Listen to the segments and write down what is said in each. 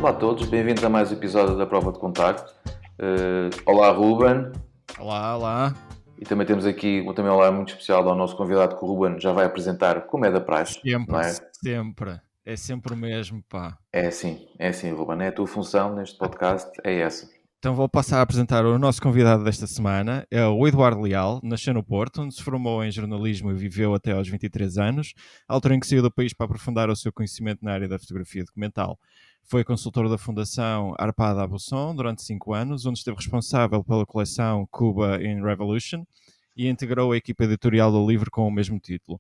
Olá a todos, bem-vindos a mais um episódio da Prova de Contacto. Olá Ruben. Olá. E também temos aqui um olá muito especial ao nosso convidado, que o Ruben já vai apresentar como é da praxe. Sempre. É sempre o mesmo, pá. É assim, Ruben. É a tua função neste podcast, é essa. Então vou passar a apresentar o nosso convidado desta semana. É o Eduardo Leal, nasceu no Porto, onde se formou em jornalismo e viveu até aos 23 anos, altura em que saiu do país para aprofundar o seu conhecimento na área da fotografia documental. Foi consultor da Fundação Arpad Abuson durante 5 anos, onde esteve responsável pela coleção Cuba in Revolution e integrou a equipa editorial do livro com o mesmo título.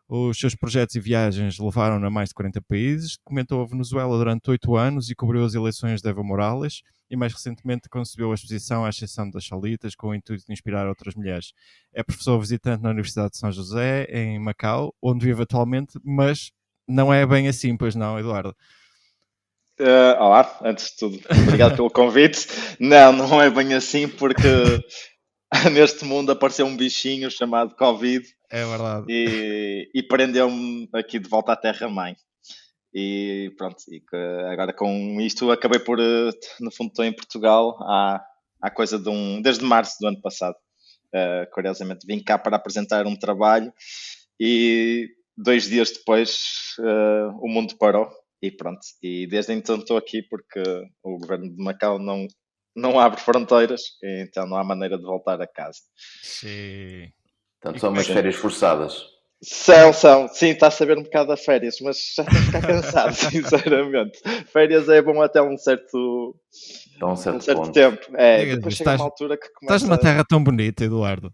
Os seus projetos e viagens levaram-no a mais de 40 países, documentou a Venezuela durante 8 anos e cobriu as eleições de Evo Morales, e mais recentemente concebeu a exposição À Exceção das Chalitas, com o intuito de inspirar outras mulheres. É professor visitante na Universidade de São José, em Macau, onde vive atualmente, mas não é bem assim, pois não, Eduardo? Olá, antes de tudo, obrigado pelo convite. Não é bem assim, porque neste mundo apareceu um bichinho chamado Covid. É verdade. E prendeu-me aqui de volta à Terra-mãe. E pronto, agora com isto acabei por, no fundo, estou em Portugal há coisa desde março do ano passado. Curiosamente, vim cá para apresentar um trabalho e 2 dias depois o mundo parou. E pronto, e desde então estou aqui porque o governo de Macau não abre fronteiras, então não há maneira de voltar a casa. Sim. Portanto, são umas férias forçadas. São. Sim, está a saber um bocado a férias, mas já estou a ficar cansado, sinceramente. Férias é bom até um certo tempo. Depois chega uma altura que começa... Estás numa terra tão bonita, Eduardo.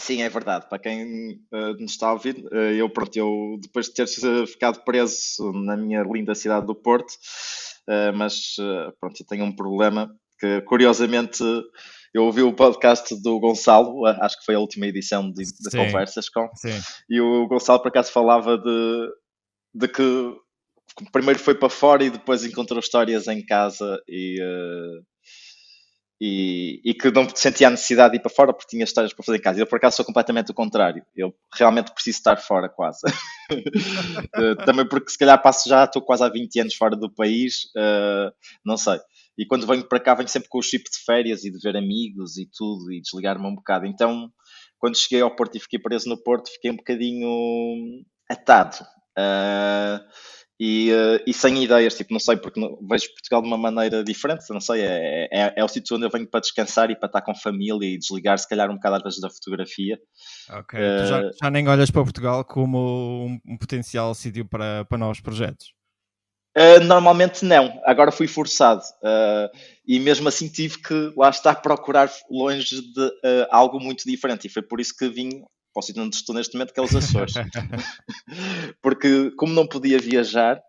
Sim, é verdade. Para quem nos está a ouvir, eu depois de ter ficado preso na minha linda cidade do Porto, mas eu tenho um problema que, curiosamente, eu ouvi o podcast do Gonçalo, acho que foi a última edição de Conversas com, e o Gonçalo, por acaso, falava de que primeiro foi para fora e depois encontrou histórias em casa e que não sentia a necessidade de ir para fora porque tinha histórias para fazer em casa. Eu, por acaso, sou completamente o contrário. Eu realmente preciso estar fora, quase. Também porque, se calhar, estou quase há 20 anos fora do país, não sei. E quando venho para cá, venho sempre com o chip de férias e de ver amigos e tudo, e desligar-me um bocado. Então, quando cheguei ao Porto e fiquei preso no Porto, fiquei um bocadinho atado. E sem ideias, não sei, porque vejo Portugal de uma maneira diferente, não sei, é o sítio onde eu venho para descansar e para estar com família e desligar, se calhar, um bocado às vezes da fotografia. Ok, tu já nem olhas para Portugal como um potencial sítio para novos projetos? Normalmente não, agora fui forçado e mesmo assim tive que, lá está, procurar longe de algo muito diferente e foi por isso que vim para o sítio onde estou neste momento, que é os Açores. Porque como não podia viajar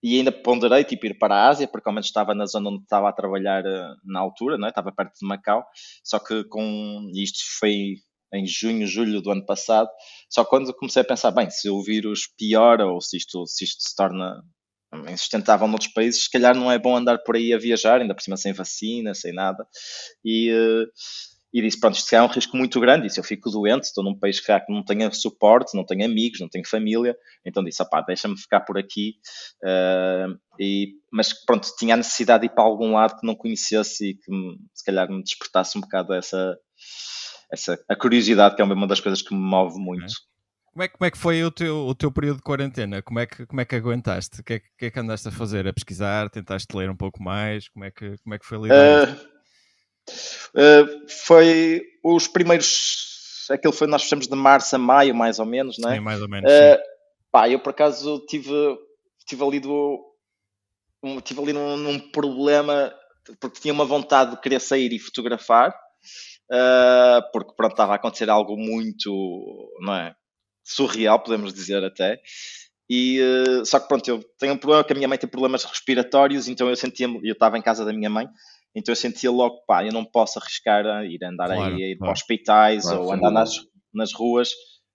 e ainda ponderei ir para a Ásia, porque ao menos estava na zona onde estava a trabalhar na altura, não é? Estava perto de Macau, só que isto foi em junho, julho do ano passado, só quando comecei a pensar, bem, se o vírus piora ou se isto se torna insustentável noutros países, se calhar não é bom andar por aí a viajar, ainda por cima sem vacina, sem nada, e disse, pronto, isto é um risco muito grande, e se eu fico doente, estou num país que não tenho suporte, não tenho amigos, não tenho família, então disse, deixa-me ficar por aqui, mas pronto, tinha a necessidade de ir para algum lado que não conhecesse e que se calhar me despertasse um bocado a curiosidade, que é uma das coisas que me move muito. Como é que foi o teu período de quarentena? Como é que aguentaste? O que é que andaste a fazer? A pesquisar? Tentaste ler um pouco mais? Como é que foi lidar isso? Foi os primeiros... nós fizemos de março a maio, mais ou menos, não é? Sim, mais ou menos, sim. Eu por acaso tive ali num problema, porque tinha uma vontade de querer sair e fotografar, porque pronto, estava a acontecer algo muito, não é, surreal, podemos dizer até, e só que pronto, eu tenho um problema que a minha mãe tem problemas respiratórios, então eu estava em casa da minha mãe, então eu sentia logo, eu não posso arriscar a ir andar aí, a ir para hospitais ou andar nas ruas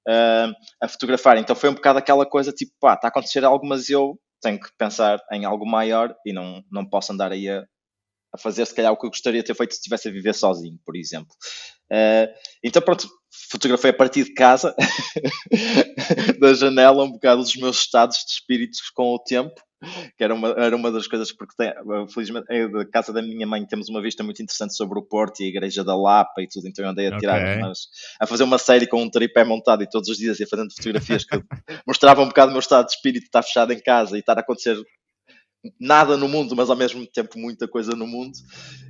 a fotografar, então foi um bocado aquela coisa tipo, está a acontecer algo, mas eu tenho que pensar em algo maior e não posso andar aí a fazer se calhar o que eu gostaria de ter feito se estivesse a viver sozinho, por exemplo. Então pronto, fotografei a partir de casa, da janela, um bocado dos meus estados de espíritos com o tempo, que era uma das coisas, porque felizmente da casa da minha mãe temos uma vista muito interessante sobre o Porto e a Igreja da Lapa e tudo, então eu andei Ok. a fazer uma série com um tripé montado e todos os dias ia fazendo fotografias que mostravam um bocado o meu estado de espírito de estar fechado em casa e estar a acontecer nada no mundo, mas ao mesmo tempo muita coisa no mundo,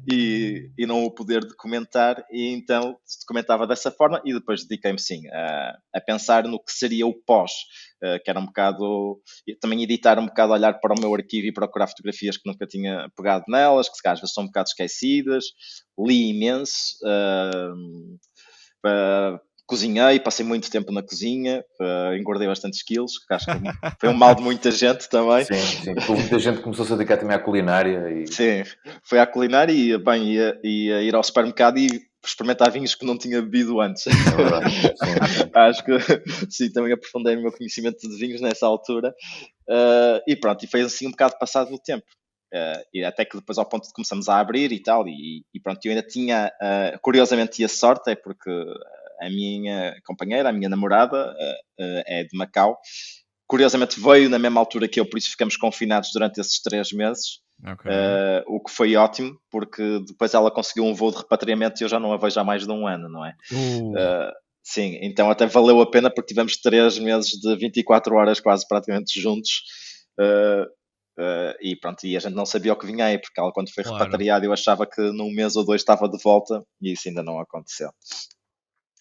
e não o poder documentar, e então se documentava dessa forma, e depois dediquei-me sim a pensar no que seria o pós, que era um bocado, também editar um bocado, olhar para o meu arquivo e procurar fotografias que nunca tinha pegado nelas, que se calhar às vezes são um bocado esquecidas, li imenso, cozinhei, passei muito tempo na cozinha, engordei bastantes quilos, que acho que foi um mal de muita gente também. Sim. Muita gente começou a se dedicar também à culinária. Sim, foi à culinária e bem, ia ir ao supermercado e experimentar vinhos que não tinha bebido antes. É verdade. Sim. Acho que sim, também aprofundei no meu conhecimento de vinhos nessa altura. E pronto, e foi assim um bocado passado o tempo. E até que depois ao ponto de começamos a abrir e tal, e pronto, eu ainda tinha, curiosamente, a sorte, é porque a minha companheira, a minha namorada, é de Macau. Curiosamente veio na mesma altura que eu, por isso ficamos confinados durante esses 3 meses. Ok. O que foi ótimo, porque depois ela conseguiu um voo de repatriamento e eu já não a vejo há mais de um ano, não é? Sim, então até valeu a pena, porque tivemos 3 meses de 24 horas quase praticamente juntos. E pronto, e a gente não sabia o que vinha aí, porque ela, quando foi Claro. repatriada, eu achava que num mês ou dois estava de volta, e isso ainda não aconteceu.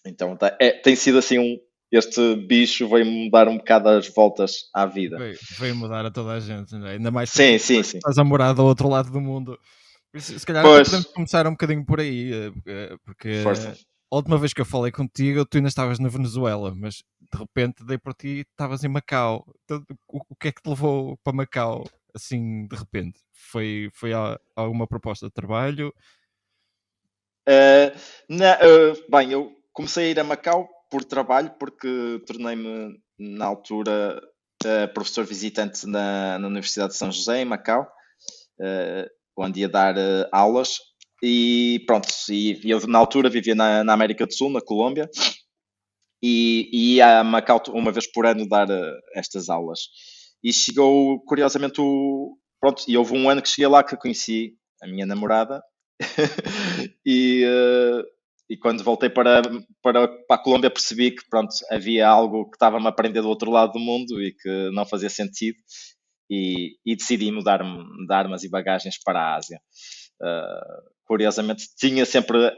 Então tem sido assim, este bicho veio-me dar um bocado as voltas à vida. Veio mudar a toda a gente, não é? Ainda mais para Sim, ti que sim, sim. estás a morar do outro lado do mundo. Por isso, se calhar até Pois, podemos começar um bocadinho por aí, porque força. a última vez que eu falei contigo, tu ainda estavas na Venezuela, mas de repente dei por ti e estavas em Macau. Então, o que é que te levou para Macau assim de repente? Foi alguma proposta de trabalho? Uh, bem, eu comecei a ir a Macau por trabalho, porque tornei-me, na altura, professor visitante na Universidade de São José, em Macau, onde ia dar aulas. E pronto, e eu na altura vivia na América do Sul, na Colômbia, e ia a Macau uma vez por ano dar estas aulas. E chegou, curiosamente, pronto, e houve um ano que cheguei lá que conheci a minha namorada. e, e quando voltei para a Colômbia, percebi que pronto, havia algo que estava-me a prender do outro lado do mundo e que não fazia sentido, e decidi mudar-me de armas e bagagens para a Ásia. Curiosamente, tinha sempre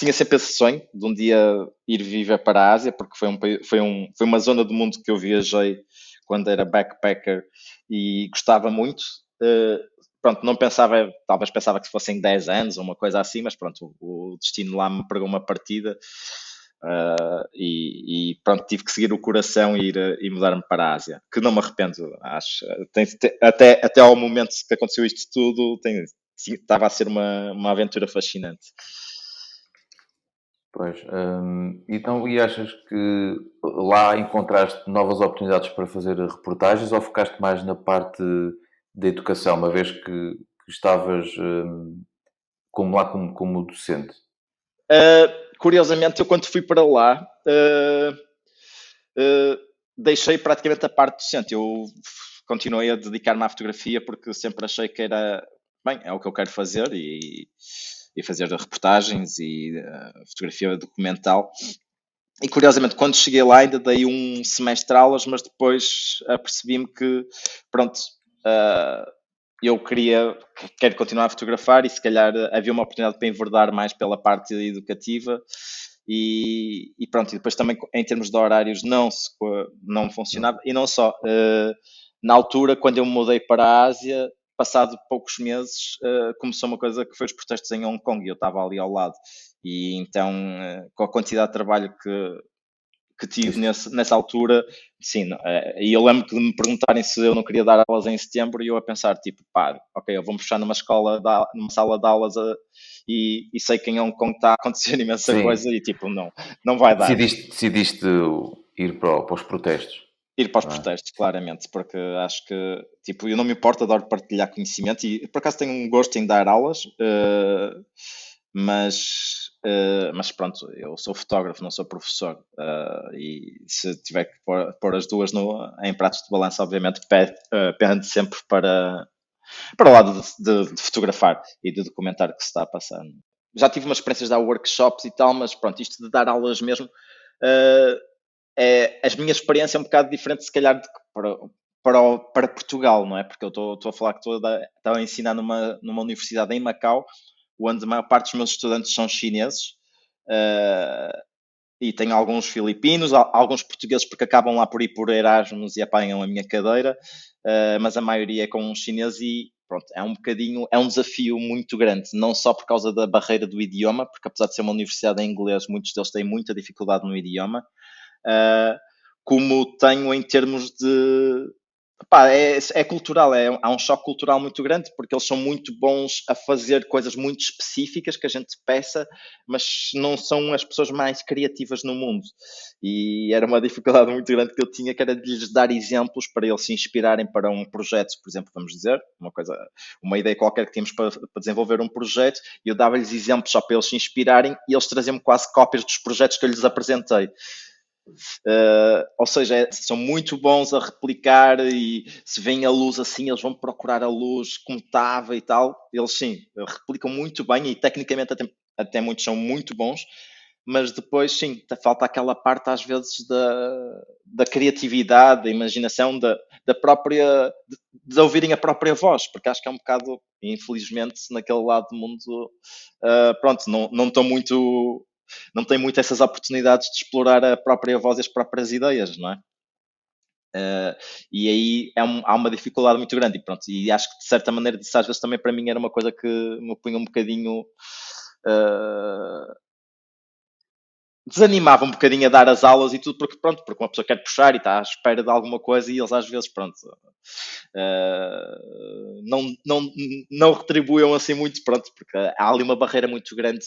esse sonho de um dia ir viver para a Ásia, porque foi uma zona do mundo que eu viajei quando era backpacker e gostava muito. Pronto, não pensava, talvez pensava que fossem 10 anos ou uma coisa assim, mas pronto, o destino lá me pregou uma partida, e pronto, tive que seguir o coração e mudar-me para a Ásia, que não me arrependo, acho. Até ao momento que aconteceu isto tudo, estava a ser uma aventura fascinante. Pois. Então, e achas que lá encontraste novas oportunidades para fazer reportagens ou focaste mais na parte da educação, uma vez que estavas como docente? Curiosamente, eu quando fui para lá, deixei praticamente a parte docente. Eu continuei a dedicar-me à fotografia, porque sempre achei que é o que eu quero fazer, e fazer reportagens e fotografia documental. E curiosamente, quando cheguei lá, ainda dei um semestre de aulas, mas depois apercebi-me que, pronto, eu quero continuar a fotografar, e se calhar havia uma oportunidade para enverdar mais pela parte educativa. E pronto, e depois também em termos de horários não funcionava, e não só. Na altura, quando eu me mudei para a Ásia, passado poucos meses, começou uma coisa que foi os protestos em Hong Kong, e eu estava ali ao lado. E então, com a quantidade de trabalho que tive Isso. nessa altura, sim, e eu lembro que de me perguntarem se eu não queria dar aulas em setembro, e eu a pensar, tipo, pá, ok, eu vou-me fechar numa numa sala de aulas, e sei que em Hong Kong está a acontecer imensa Sim. coisa, e tipo, não vai dar. Decidiste ir para os protestos. Ir para os protestos, claramente, porque acho que, tipo, eu não me importo, adoro partilhar conhecimento, e por acaso tenho um gosto em dar aulas, mas Mas pronto, eu sou fotógrafo, não sou professor, e se tiver que pôr as duas em pratos de balança, obviamente pende sempre para o lado de fotografar e de documentar o que se está a passar. Já tive umas experiências de dar workshops e tal, mas pronto, isto de dar aulas mesmo, a minha experiência é um bocado diferente, se calhar, para Portugal, não é? Porque eu estou a falar que estou a ensinar numa universidade em Macau, onde a maior parte dos meus estudantes são chineses, e tenho alguns filipinos, alguns portugueses porque acabam lá por ir por Erasmus e apanham a minha cadeira, mas a maioria é com chineses e pronto, é um desafio muito grande, não só por causa da barreira do idioma, porque apesar de ser uma universidade em inglês, muitos deles têm muita dificuldade no idioma, como tenho em termos de... Pá, é cultural, há um choque cultural muito grande, porque eles são muito bons a fazer coisas muito específicas que a gente peça, mas não são as pessoas mais criativas no mundo. E era uma dificuldade muito grande que eu tinha, que era de lhes dar exemplos para eles se inspirarem para um projeto, por exemplo, vamos dizer, uma ideia qualquer que tínhamos para desenvolver um projeto, e eu dava-lhes exemplos só para eles se inspirarem, e eles traziam-me quase cópias dos projetos que eu lhes apresentei. Ou seja, são muito bons a replicar, e se vem a luz assim, eles vão procurar a luz como estava e tal. Eles sim, replicam muito bem e tecnicamente até muitos são muito bons, mas depois sim, falta aquela parte às vezes da criatividade, da imaginação, da própria, de ouvirem a própria voz, porque acho que é um bocado, infelizmente, naquele lado do mundo, pronto, não estão muito... Não tem muito essas oportunidades de explorar a própria voz e as próprias ideias, não é? E aí há uma dificuldade muito grande, e pronto, e acho que de certa maneira isso às vezes também para mim era uma coisa que me punha um bocadinho, desanimava um bocadinho a dar as aulas e tudo, porque pronto, porque uma pessoa quer puxar e está à espera de alguma coisa, e eles às vezes, pronto, não retribuem assim muito, pronto, porque há ali uma barreira muito grande,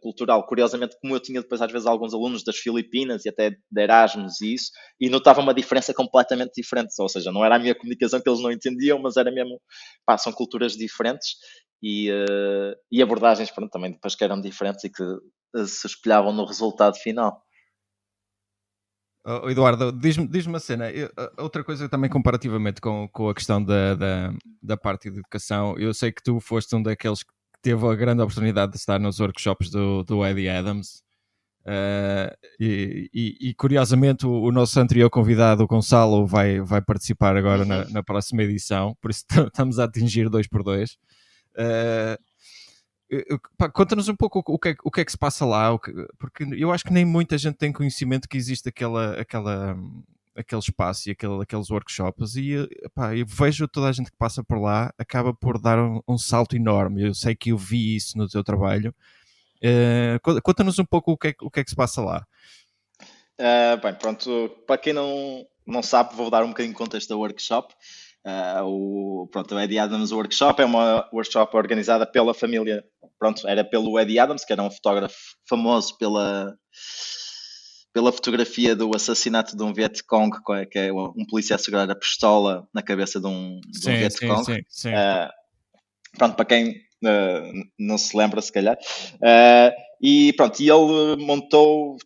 cultural. Curiosamente, como eu tinha depois às vezes alguns alunos das Filipinas e até de Erasmus e isso, e notava uma diferença completamente diferente, ou seja, não era a minha comunicação que eles não entendiam, mas era mesmo, pá, são culturas diferentes, e abordagens, pronto, também depois que eram diferentes e que se espelhavam no resultado final. Eduardo, diz-me uma cena. Outra coisa também comparativamente com a questão da parte de educação, eu sei que tu foste um daqueles que teve a grande oportunidade de estar nos workshops do Eddie Adams, e curiosamente o nosso anterior convidado, o Gonçalo, vai participar agora na próxima edição, por isso estamos a atingir 2x2. Conta-nos um pouco o que é que se passa lá, porque eu acho que nem muita gente tem conhecimento que existe aquele espaço e aqueles workshops, e eu vejo toda a gente que passa por lá acaba por dar um salto enorme. Eu sei que eu vi isso no teu trabalho. Conta-nos um pouco o que é que se passa lá. Bem, pronto, para quem não sabe, vou dar um bocadinho de contexto da workshop. O Eddie Adams Workshop é uma workshop organizada pela família, pronto, era pelo Eddie Adams, que era um fotógrafo famoso pela fotografia do assassinato de um Vietcong, que é um polícia a segurar a pistola na cabeça de um Vietcong. Sim. Pronto, para quem não se lembra, se calhar. E pronto, e ele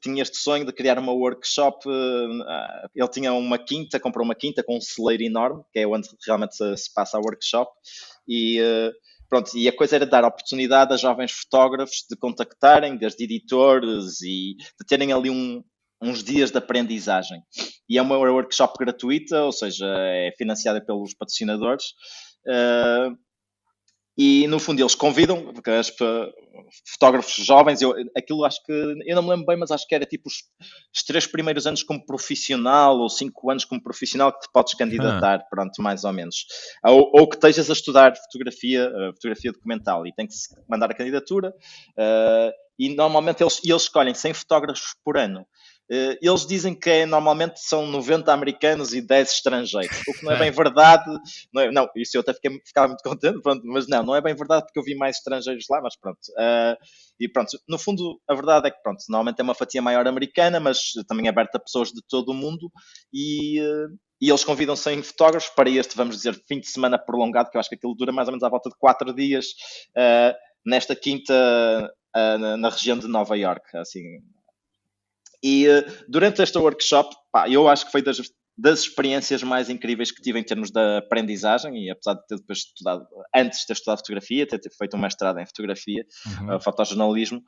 tinha este sonho de criar uma workshop. Ele tinha comprou uma quinta com um celeiro enorme, que é onde realmente se passa a workshop. E pronto, e a coisa era dar oportunidade a jovens fotógrafos de contactarem, desde editores, e de terem ali uns dias de aprendizagem. E é uma workshop gratuita, ou seja, é financiada pelos patrocinadores. E no fundo eles convidam fotógrafos jovens. Aquilo acho que, eu não me lembro bem, mas acho que era tipo os 3 primeiros anos como profissional ou 5 anos como profissional que te podes candidatar, pronto, mais ou menos. Ou que estejas a estudar fotografia documental, e tem que se mandar a candidatura, e normalmente eles escolhem 100 fotógrafos por ano. Eles dizem que normalmente são 90 americanos e 10 estrangeiros, o que não é bem verdade. Não, isso eu até ficava muito contente, pronto, mas não é bem verdade, porque eu vi mais estrangeiros lá, mas pronto. E pronto, no fundo, a verdade é que pronto, normalmente é uma fatia maior americana, mas também é aberta a pessoas de todo o mundo, e eles convidam 100 fotógrafos para este, vamos dizer, fim de semana prolongado, que eu acho que aquilo dura mais ou menos à volta de 4 dias. Nesta quinta na região de Nova Iorque, assim. E durante esta workshop, pá, eu acho que foi das experiências mais incríveis que tive em termos de aprendizagem, e apesar de ter depois estudado, antes de ter estudado fotografia, ter feito um mestrado em fotografia, fotojornalismo,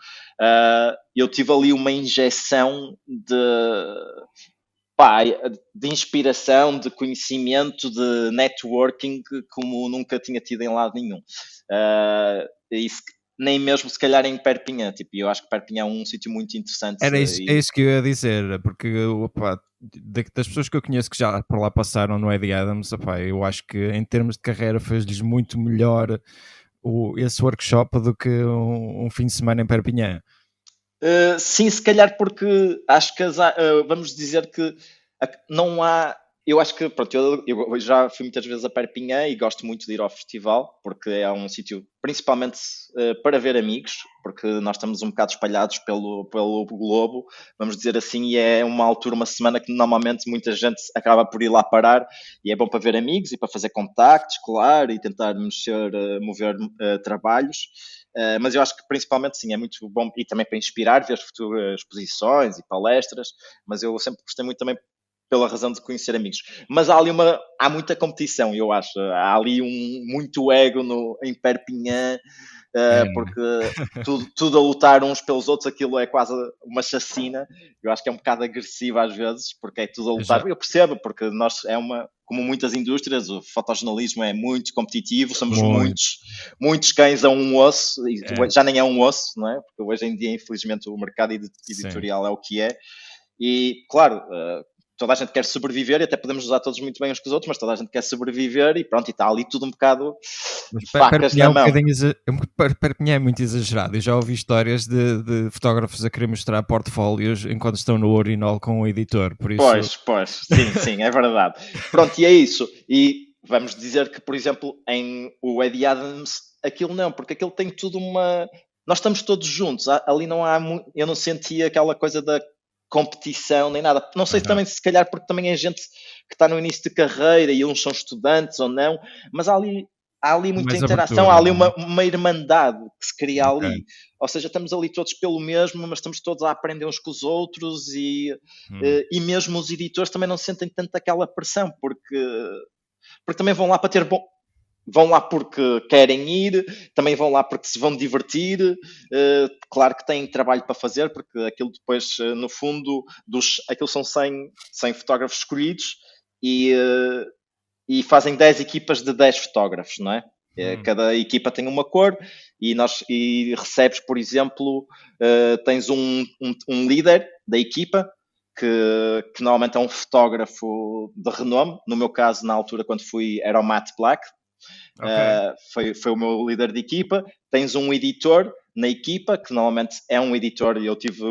eu tive ali uma injeção de inspiração, de conhecimento, de networking, como nunca tinha tido em lado nenhum. Isso, nem mesmo se calhar em Perpignan, tipo, eu acho que Perpignan é um sítio muito interessante. É isso que eu ia dizer, porque opa, das pessoas que eu conheço que já por lá passaram no Eddie Adams, opa, eu acho que em termos de carreira fez-lhes muito melhor esse workshop do que um fim de semana em Perpignan. Sim, se calhar porque acho que vamos dizer que não há. Eu acho que, pronto, eu já fui muitas vezes a Perpignan e gosto muito de ir ao festival, porque é um sítio principalmente para ver amigos, porque nós estamos um bocado espalhados pelo globo, vamos dizer assim, e é uma altura, uma semana que normalmente muita gente acaba por ir lá parar, e é bom para ver amigos e para fazer contactos, claro, e tentar mover trabalhos. Mas eu acho que principalmente sim, é muito bom e também para inspirar, ver futuras exposições e palestras, mas eu sempre gostei muito também pela razão de conhecer amigos. Mas há muita competição, eu acho. Há ali muito ego em Perpignan, porque tudo a lutar uns pelos outros, aquilo é quase uma chacina. Eu acho que é um bocado agressivo às vezes, porque é tudo a lutar. Eu percebo, porque nós como muitas indústrias, o fotojornalismo é muito competitivo, somos muitos cães a um osso, e já nem é um osso, não é? Porque hoje em dia, infelizmente, o mercado editorial é o que é. E, claro, toda a gente quer sobreviver e até podemos usar todos muito bem uns com os outros, mas toda a gente quer sobreviver e pronto, e está ali tudo um bocado facas na mão. Perpignan é muito exagerado. Eu já ouvi histórias de fotógrafos a querer mostrar portfólios enquanto estão no urinol com o editor, por isso... Pois, sim, é verdade. Pronto, e é isso. E vamos dizer que, por exemplo, em o Eddie Adams, aquilo não, porque aquilo tem tudo nós estamos todos juntos, ali não há... Eu não sentia aquela coisa da competição nem nada. Não sei também se calhar porque também é gente que está no início de carreira e uns são estudantes ou não, mas há ali muita mais interação, abertura, há ali uma irmandade que se cria ali. Ou seja, estamos ali todos pelo mesmo, mas estamos todos a aprender uns com os outros e mesmo os editores também não sentem tanto aquela pressão, porque também vão lá para ter vão lá porque querem ir, também vão lá porque se vão divertir. Claro que têm trabalho para fazer, porque aquilo depois, no fundo, aquilo são 100 fotógrafos escolhidos e fazem 10 equipas de 10 fotógrafos, não é? Cada equipa tem uma cor e recebes, por exemplo, tens um líder da equipa, que normalmente é um fotógrafo de renome. No meu caso, na altura, quando fui, era o Matt Black. Foi o meu líder de equipa. Tens um editor na equipa, que normalmente é um editor, e eu tive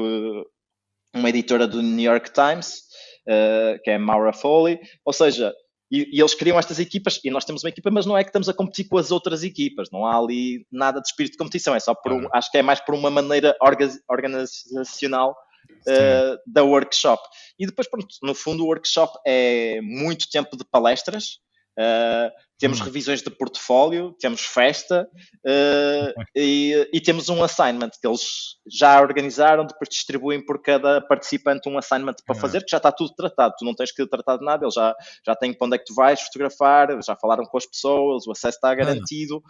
uma editora do New York Times, que é Maura Foley. Ou seja, e eles criam estas equipas, e nós temos uma equipa, mas não é que estamos a competir com as outras equipas, não há ali nada de espírito de competição, é só acho que é mais por uma maneira organizacional da workshop. E depois, pronto, no fundo o workshop é muito tempo de palestras, temos revisões de portfólio, temos festa e temos um assignment que eles já organizaram, depois distribuem por cada participante um assignment para fazer, que já está tudo tratado, tu não tens que tratar de nada, eles já têm para onde é que tu vais fotografar, já falaram com as pessoas, o acesso está garantido,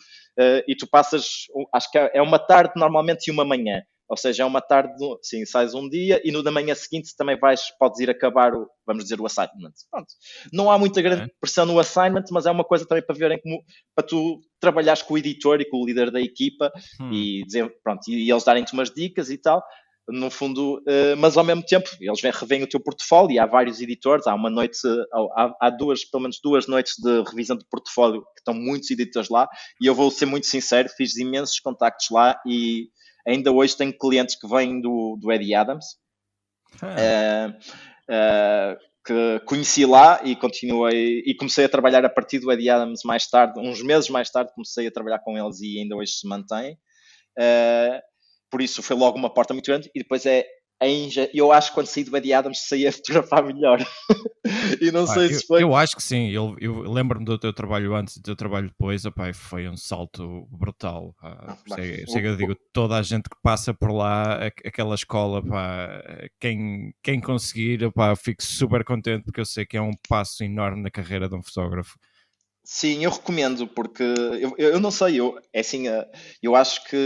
e tu passas, acho que é uma tarde normalmente e uma manhã. Ou seja, é uma tarde, sim, sais um dia e no da manhã seguinte também podes ir acabar vamos dizer, o assignment. Pronto. Não há muita grande pressão no assignment, mas é uma coisa também para verem para tu trabalhares com o editor e com o líder da equipa e dizer, pronto, e eles darem-te umas dicas e tal, no fundo, mas ao mesmo tempo eles revêem o teu portfólio e há vários editores, há uma noite, há pelo menos 2 noites de revisão de portfólio que estão muitos editores lá e eu vou ser muito sincero, fiz imensos contactos lá e ainda hoje tenho clientes que vêm do Eddie Adams, que conheci lá e continuei e comecei a trabalhar a partir do Eddie Adams mais tarde, uns meses mais tarde comecei a trabalhar com eles e ainda hoje se mantém. Por isso foi logo uma porta muito grande e depois eu acho que quando saí do Eddie Adams saí a fotografar melhor. E não sei se foi. Eu acho que sim. Eu lembro-me do teu trabalho antes e do teu trabalho depois. Opá, foi um salto brutal. Por isso é que eu digo, toda a gente que passa por lá, aquela escola, pá, quem conseguir, opá, fico super contente porque eu sei que é um passo enorme na carreira de um fotógrafo. Sim, eu recomendo, porque eu não sei, é assim, eu acho que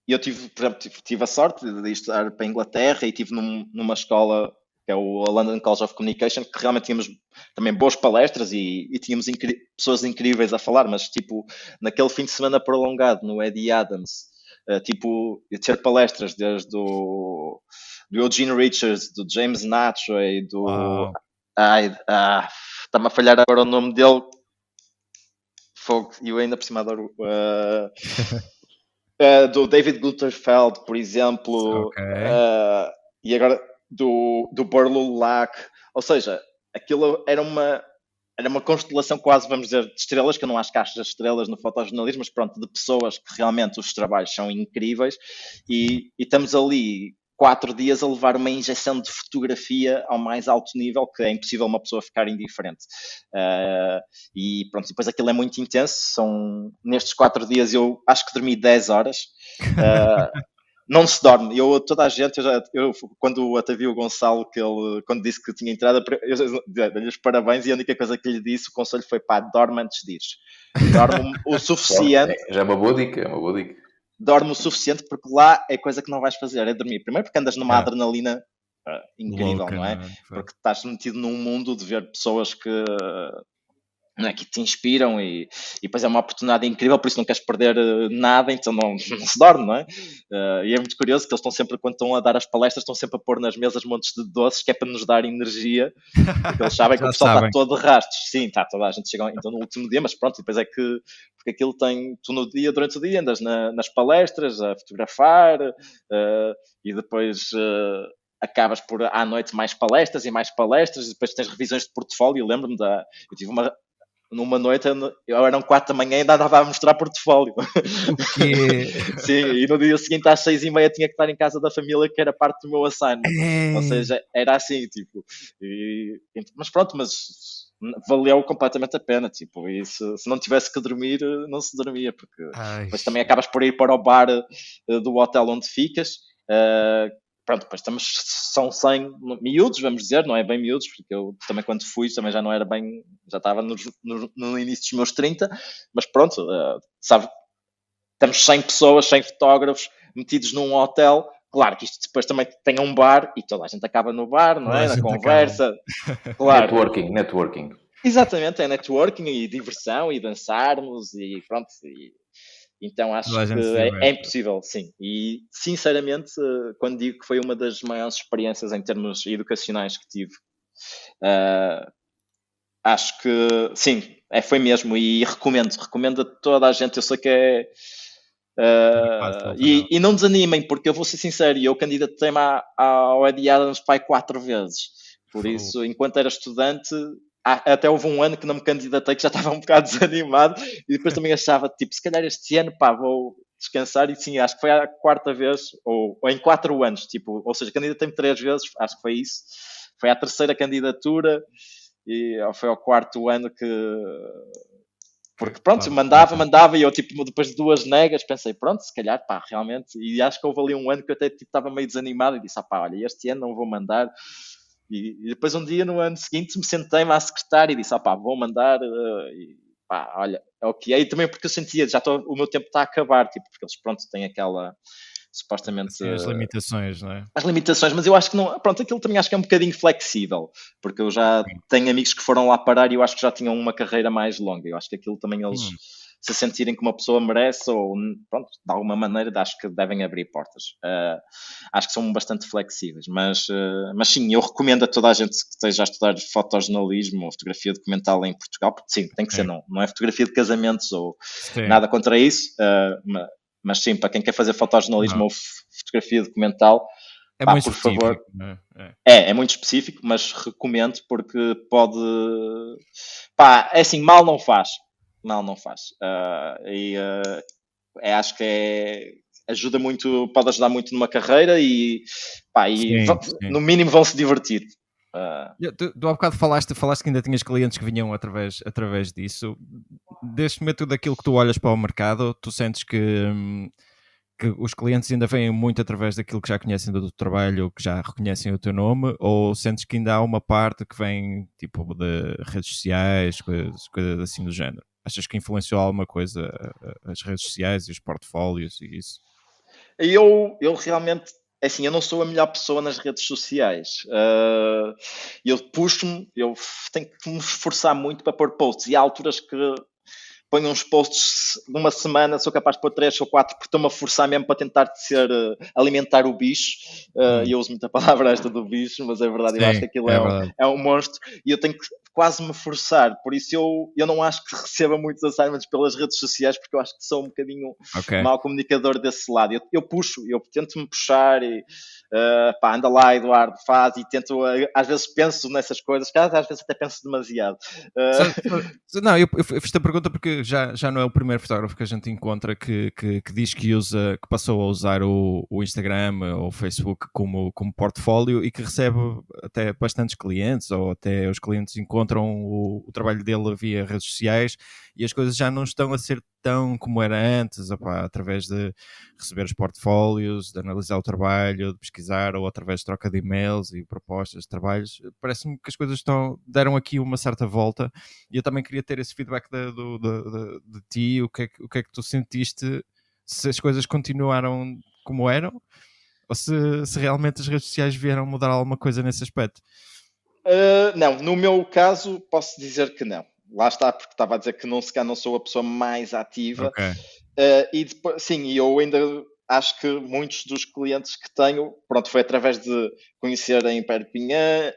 eu tive, por exemplo, tive a sorte de estudar para a Inglaterra e tive numa escola que é o London College of Communication, que realmente tínhamos também boas palestras e tínhamos pessoas incríveis a falar, mas tipo, naquele fim de semana prolongado no Eddie Adams, tipo, ter palestras desde do Eugene Richards, do James Natry, do. Uau. Está-me a falhar agora o nome dele. Fogo, e eu ainda por cima adoro do David Guterfeld, por exemplo, Ok. e agora do Burlo Lack, ou seja, aquilo era uma constelação quase, vamos dizer, de estrelas, que eu não acho que haja estrelas no fotojornalismo, mas pronto, de pessoas que realmente os trabalhos são incríveis e estamos ali 4 dias a levar uma injeção de fotografia ao mais alto nível, que é impossível uma pessoa ficar indiferente. E pronto, depois aquilo é muito intenso, nestes 4 dias eu acho que dormi 10 horas. Não se dorme. Toda a gente, quando até vi o Gonçalo, que ele, quando disse que tinha entrado, eu dei-lhe os parabéns e a única coisa que lhe disse, o conselho foi, pá, dorme antes de ires. Dorme o suficiente. Já é uma boa dica, é uma boa dica. Dorme o suficiente, porque lá é coisa que não vais fazer, é dormir. Primeiro porque andas numa adrenalina incrível, Louca, não é? não é? Porque estás metido num mundo de ver pessoas que não é, que te inspiram e depois é uma oportunidade incrível, por isso não queres perder nada, então não se dorme, não é? E é muito curioso que eles estão sempre, quando estão a dar as palestras, estão sempre a pôr nas mesas montes de doces, que é para nos dar energia, porque eles sabem que o pessoal está todo de rastros. Sim, está, toda a gente chega então no último dia, mas pronto, depois é que, porque aquilo tem, tu no dia, durante o dia, andas nas palestras, a fotografar, e depois acabas por, à noite, mais palestras, e depois tens revisões de portfólio. Lembro-me eu tive numa noite, eram 4 da manhã e ainda andava a mostrar portfólio. O quê? Sim, e no dia seguinte às 6h30 tinha que estar em casa da família, que era parte do meu assignment. Ou seja, era assim, tipo. Mas pronto, mas valeu completamente a pena, tipo, e se não tivesse que dormir, não se dormia, porque depois também acabas por ir para o bar do hotel onde ficas. Pronto, depois são 100 miúdos, vamos dizer, não é bem miúdos, porque eu também quando fui também já não era bem, já estava no início dos meus 30, mas pronto, sabe, temos 100 pessoas, 100 fotógrafos metidos num hotel. Claro que isto depois também tem um bar e toda a gente acaba no bar, não é? Na conversa. Claro. Networking. Exatamente, é networking e diversão e dançarmos e pronto. Então acho que é impossível, sim. E sinceramente, quando digo que foi uma das maiores experiências em termos educacionais que tive, acho que sim, foi mesmo. E recomendo a toda a gente. Eu sei que é. E não desanimem, porque eu vou ser sincero, eu candidatei-me ao Eddie Adams Pai 4 vezes. Por isso, enquanto era estudante, até houve um ano que não me candidatei, que já estava um bocado desanimado, e depois também achava, tipo, se calhar este ano, pá, vou descansar, e sim, acho que foi a 4ª vez, ou em 4 anos, tipo, ou seja, candidatei-me 3 vezes, acho que foi isso, foi a 3ª candidatura, e foi ao 4º ano que... Porque pronto, mandava, e eu tipo, depois de 2 negas, pensei, pronto, se calhar, pá, realmente, e acho que houve ali um ano que eu até tipo, estava meio desanimado, e disse, pá, olha, este ano não vou mandar. E depois um dia, no ano seguinte, me sentei-me à secretária e disse, pá, vou mandar, e pá, olha, é o que é. E também porque eu sentia, o meu tempo está a acabar, tipo, porque eles, pronto, têm aquela, supostamente... Sim, as limitações, não é? As limitações, mas eu acho que não... Pronto, aquilo também acho que é um bocadinho flexível, porque eu já tenho amigos que foram lá parar e eu acho que já tinham uma carreira mais longa. Eu acho que aquilo também eles... se sentirem que uma pessoa merece ou, pronto, de alguma maneira, acho que devem abrir portas. Acho que são bastante flexíveis, mas sim, eu recomendo a toda a gente que esteja a estudar fotojornalismo ou fotografia documental em Portugal, porque sim, tem que ser, não é fotografia de casamentos ou nada contra isso, mas sim, para quem quer fazer fotojornalismo ou fotografia documental, é muito por favor. É muito específico, mas recomendo porque pode... Pá, é assim, mal não faz. Acho que ajuda muito, pode ajudar muito numa carreira e, pá, sim. No mínimo vão se divertir. Tu há bocado falaste que ainda tinhas clientes que vinham através disso. Deste método daquilo que tu olhas para o mercado, tu sentes que os clientes ainda vêm muito através daquilo que já conhecem do teu trabalho, que já reconhecem o teu nome, ou sentes que ainda há uma parte que vem tipo de redes sociais, coisas assim do género? Achas que influenciou alguma coisa as redes sociais e os portfólios e isso? Eu realmente, é assim, eu não sou a melhor pessoa nas redes sociais. Eu puxo-me, tenho que me esforçar muito para pôr posts e há alturas que ponho uns posts numa semana, sou capaz de pôr 3 ou 4 porque estou-me a forçar mesmo para tentar alimentar o bicho. E eu uso muita palavra esta do bicho, mas é verdade, eu acho que Sim, aquilo é verdade. é um monstro e eu tenho que quase me forçar. Por isso eu não acho que receba muitos assignments pelas redes sociais porque eu acho que sou um bocadinho Ok. mau comunicador desse lado. Eu puxo, eu tento-me puxar e pá, anda lá, Eduardo, faz e tento, às vezes penso nessas coisas, que às vezes até penso demasiado. Não, eu fiz-te a pergunta porque já não é o primeiro fotógrafo que a gente encontra que diz que passou a usar o Instagram ou o Facebook como portfólio e que recebe até bastantes clientes, ou até os clientes encontram o trabalho dele via redes sociais e as coisas já não estão a ser tão como era antes, opá, através de receber os portfólios, de analisar o trabalho, de pesquisar, ou através de troca de e-mails e propostas de trabalhos. Parece-me que as coisas deram aqui uma certa volta. E eu também queria ter esse feedback de ti, o que é que tu sentiste, se as coisas continuaram como eram, ou se realmente as redes sociais vieram mudar alguma coisa nesse aspecto. Não, no meu caso posso dizer que não. Lá está, porque estava a dizer que se calhar não sou a pessoa mais ativa. Ok. E depois, sim, eu ainda acho que muitos dos clientes que tenho, pronto, foi através de conhecer em Perpignan,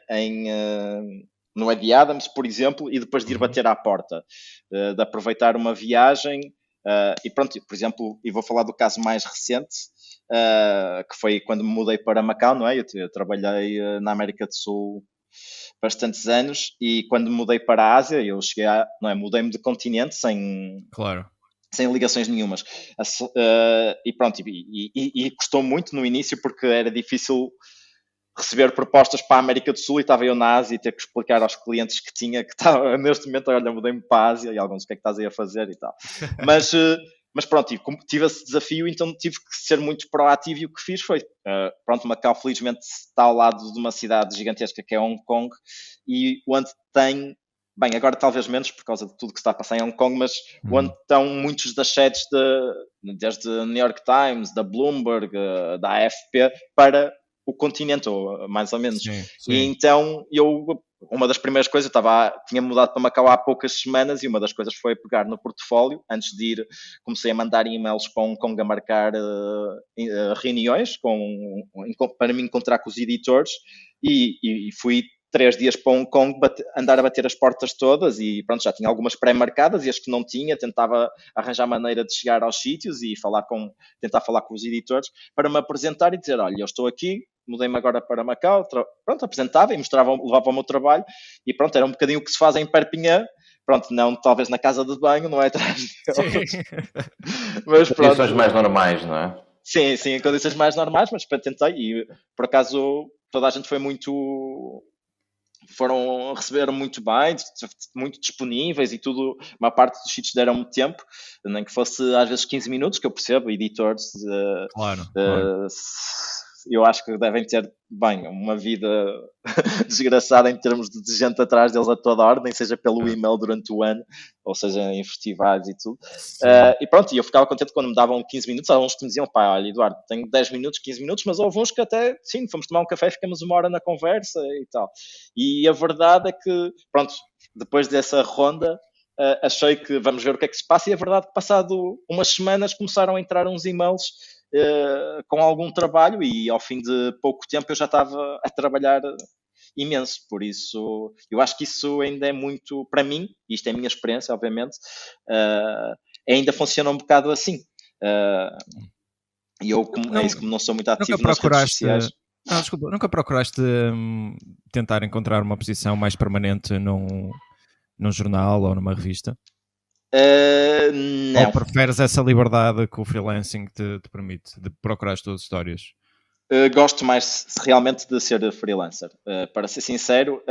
no Eddie Adams, por exemplo, e depois de ir bater à porta, de aproveitar uma viagem. E pronto, por exemplo, e vou falar do caso mais recente, que foi quando me mudei para Macau, não é? Eu trabalhei na América do Sul bastantes anos e quando me mudei para a Ásia, eu cheguei não é, mudei-me de continente Claro. sem ligações nenhumas. E pronto, e custou muito no início porque era difícil receber propostas para a América do Sul e estava eu na Ásia e ter que explicar aos clientes que tinha que estava neste momento, olha, mudei-me para a Ásia e alguns o que é que estás aí a fazer e tal. Mas pronto, tive esse desafio, então tive que ser muito proativo e o que fiz foi, pronto, Macau felizmente está ao lado de uma cidade gigantesca que é Hong Kong e onde tem, bem, agora talvez menos por causa de tudo que está a passar em Hong Kong, mas onde estão muitos das sedes desde New York Times, da Bloomberg, da AFP, para o continente, ou mais ou menos. Sim. E então uma das primeiras coisas, tinha mudado para Macau há poucas semanas e uma das coisas foi pegar no portfólio. Antes de ir, comecei a mandar e-mails para Hong Kong a marcar reuniões para me encontrar com os editores e fui 3 dias para Hong Kong andar a bater as portas todas e pronto, já tinha algumas pré-marcadas e as que não tinha, tentava arranjar maneira de chegar aos sítios e tentar falar com os editores para me apresentar e dizer, olha, eu estou aqui, mudei-me agora para Macau, pronto, apresentava e levava o meu trabalho e pronto, era um bocadinho o que se faz em Perpignan, pronto, não talvez na casa de banho, não é atrás deles, mas pronto. Condições mais normais, não é? Sim, em condições mais normais, mas tentei e por acaso toda a gente receberam muito bem, muito disponíveis e tudo, uma parte dos sítios deram-me tempo, nem que fosse às vezes 15 minutos, que eu percebo, editores, Claro. eu acho que devem ter, bem, uma vida desgraçada em termos de gente atrás deles a toda a ordem, seja pelo e-mail durante o ano, ou seja em festivais e tudo. E pronto, eu ficava contente quando me davam 15 minutos, há uns que me diziam, pá, olha, Eduardo, tenho 10 minutos, 15 minutos, mas houve uns que até, sim, fomos tomar um café, ficamos uma hora na conversa e tal. E a verdade é que, pronto, depois dessa ronda, achei que vamos ver o que é que se passa, e a verdade é que passado umas semanas começaram a entrar uns e-mails com algum trabalho e ao fim de pouco tempo eu já estava a trabalhar imenso, por isso eu acho que isso ainda é muito, para mim, isto é a minha experiência obviamente, ainda funciona um bocado assim, e eu como não sou muito ativo nas redes sociais. Não, desculpa, nunca procuraste tentar encontrar uma posição mais permanente num jornal ou numa revista? Não. Ou preferes essa liberdade que o freelancing te permite de procurar as tuas histórias? Gosto mais realmente de ser freelancer. Para ser sincero,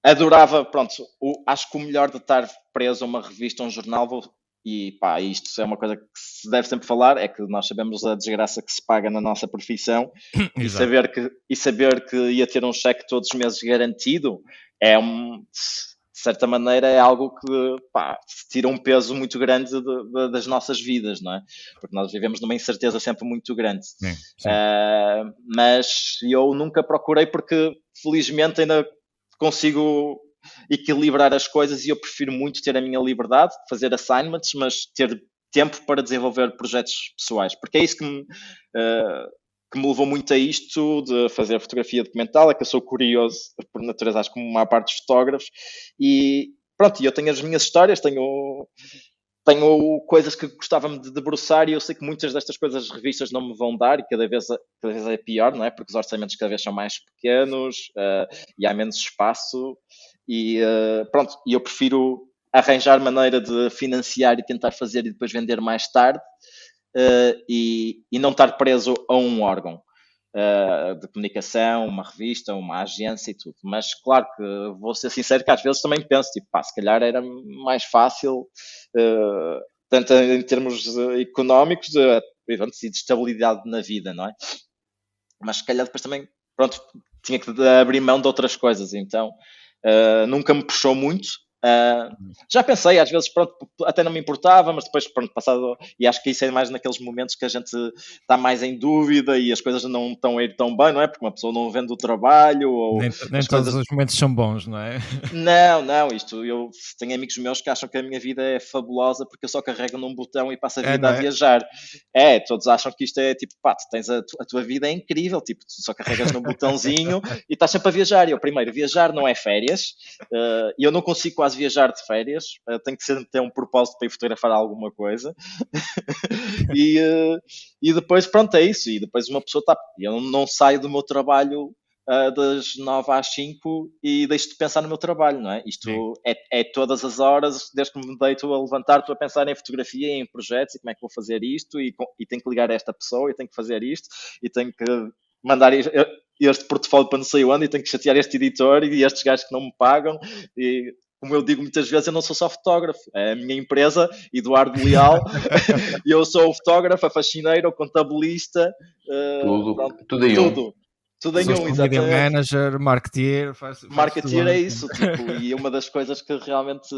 adorava, pronto, acho que o melhor de estar preso a uma revista, a um jornal, e pá, isto é uma coisa que se deve sempre falar, é que nós sabemos a desgraça que se paga na nossa profissão e Exato. saber que ia ter um cheque todos os meses garantido é de certa maneira é algo que pá, tira um peso muito grande das nossas vidas, não é? Porque nós vivemos numa incerteza sempre muito grande. Sim, sim. Mas eu nunca procurei porque felizmente ainda consigo equilibrar as coisas e eu prefiro muito ter a minha liberdade, fazer assignments, mas ter tempo para desenvolver projetos pessoais, porque é isso que me levou muito a isto de fazer fotografia documental, é que eu sou curioso por natureza, acho que como a maior parte dos fotógrafos, e pronto, eu tenho as minhas histórias, tenho coisas que gostava-me de debruçar e eu sei que muitas destas coisas as revistas não me vão dar e cada vez é pior, não é? Porque os orçamentos cada vez são mais pequenos e há menos espaço e pronto, e eu prefiro arranjar maneira de financiar e tentar fazer e depois vender mais tarde e não estar preso a um órgão de comunicação, uma revista, uma agência e tudo. Mas claro que vou ser sincero que às vezes também penso, tipo, pá, se calhar era mais fácil, tanto em termos económicos e de estabilidade na vida, não é? Mas se calhar depois também, pronto, tinha que abrir mão de outras coisas, então nunca me puxou muito. Já pensei, às vezes, pronto, até não me importava, mas depois, pronto, passado, e acho que isso é mais naqueles momentos que a gente está mais em dúvida e as coisas não estão a ir tão bem, não é? Porque uma pessoa não vende o trabalho ou Nem as todos coisas. os momentos são bons, não é? Não, isto, eu tenho amigos meus que acham que a minha vida é fabulosa porque eu só carrego num botão e passo a É, vida não a é? viajar. Todos acham que isto é tipo, pá, tu tens a tua vida é incrível, tipo, tu só carregas num botãozinho e estás sempre a viajar. E eu, primeiro, viajar não é férias, e eu não consigo quase viajar de férias, tenho que sempre ter um propósito para ir fotografar alguma coisa. e, e depois, pronto, é isso. E depois uma pessoa está. Eu não saio do meu trabalho das 9 às 5 e deixo de pensar no meu trabalho, não é? Sim. Isto é todas as horas, desde que me deito a levantar, estou a pensar em fotografia, em projetos e como é que vou fazer isto e tenho que ligar a esta pessoa e tenho que fazer isto e tenho que mandar este portfólio para não sei onde e tenho que chatear este editor e estes gajos que não me pagam e como eu digo muitas vezes, eu não sou só fotógrafo, é a minha empresa, Eduardo Leal, e eu sou o fotógrafo, a faxineira, o contabilista, pronto, Tudo em um. tudo. Tudo em um, Social media exatamente. manager, marketeer, faz tudo Marketeer ao é mesmo isso, tipo, e uma das coisas que realmente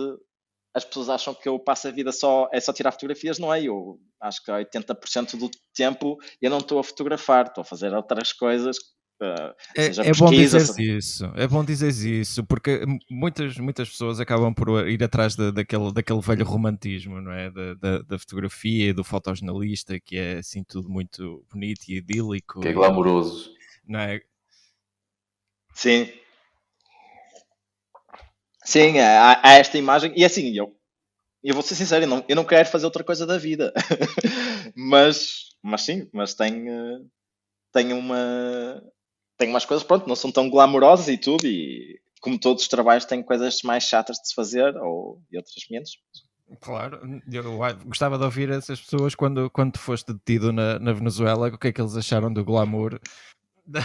as pessoas acham que eu passo a vida só tirar fotografias, não é? Eu acho que 80% do tempo eu não estou a fotografar, estou a fazer outras coisas, seja É bom pesquisa, dizeres isso, é bom dizeres isso, porque muitas pessoas acabam por ir atrás daquele velho romantismo, não é? Da fotografia e do fotojornalista, que é assim tudo muito bonito e Que idílico, é glamouroso. não é? Sim, sim, há esta imagem, e assim, eu vou ser sincero, eu não quero fazer outra coisa da vida, mas sim, mas tenho tenho umas coisas, pronto, não são tão glamourosas e tudo, e como todos os trabalhos têm coisas mais chatas de se fazer, e outras menos. Claro, eu gostava de ouvir essas pessoas quando tu foste detido na Venezuela, o que é que eles acharam do glamour da-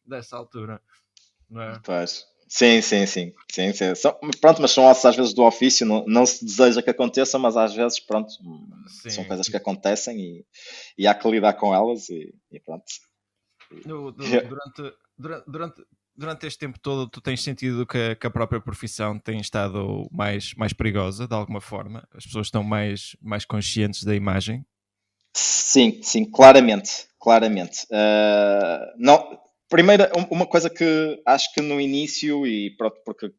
dessa altura, não é? Pois. Sim. Pronto, mas são ossos às vezes do ofício, não se deseja que aconteçam, mas às vezes, pronto, são Sim. coisas que acontecem e há que lidar com elas e pronto. Durante este tempo todo, tu tens sentido que a própria profissão tem estado mais perigosa, de alguma forma? As pessoas estão mais conscientes da imagem? Sim, claramente. Não, primeiro, uma coisa que acho que no início, e pronto, porque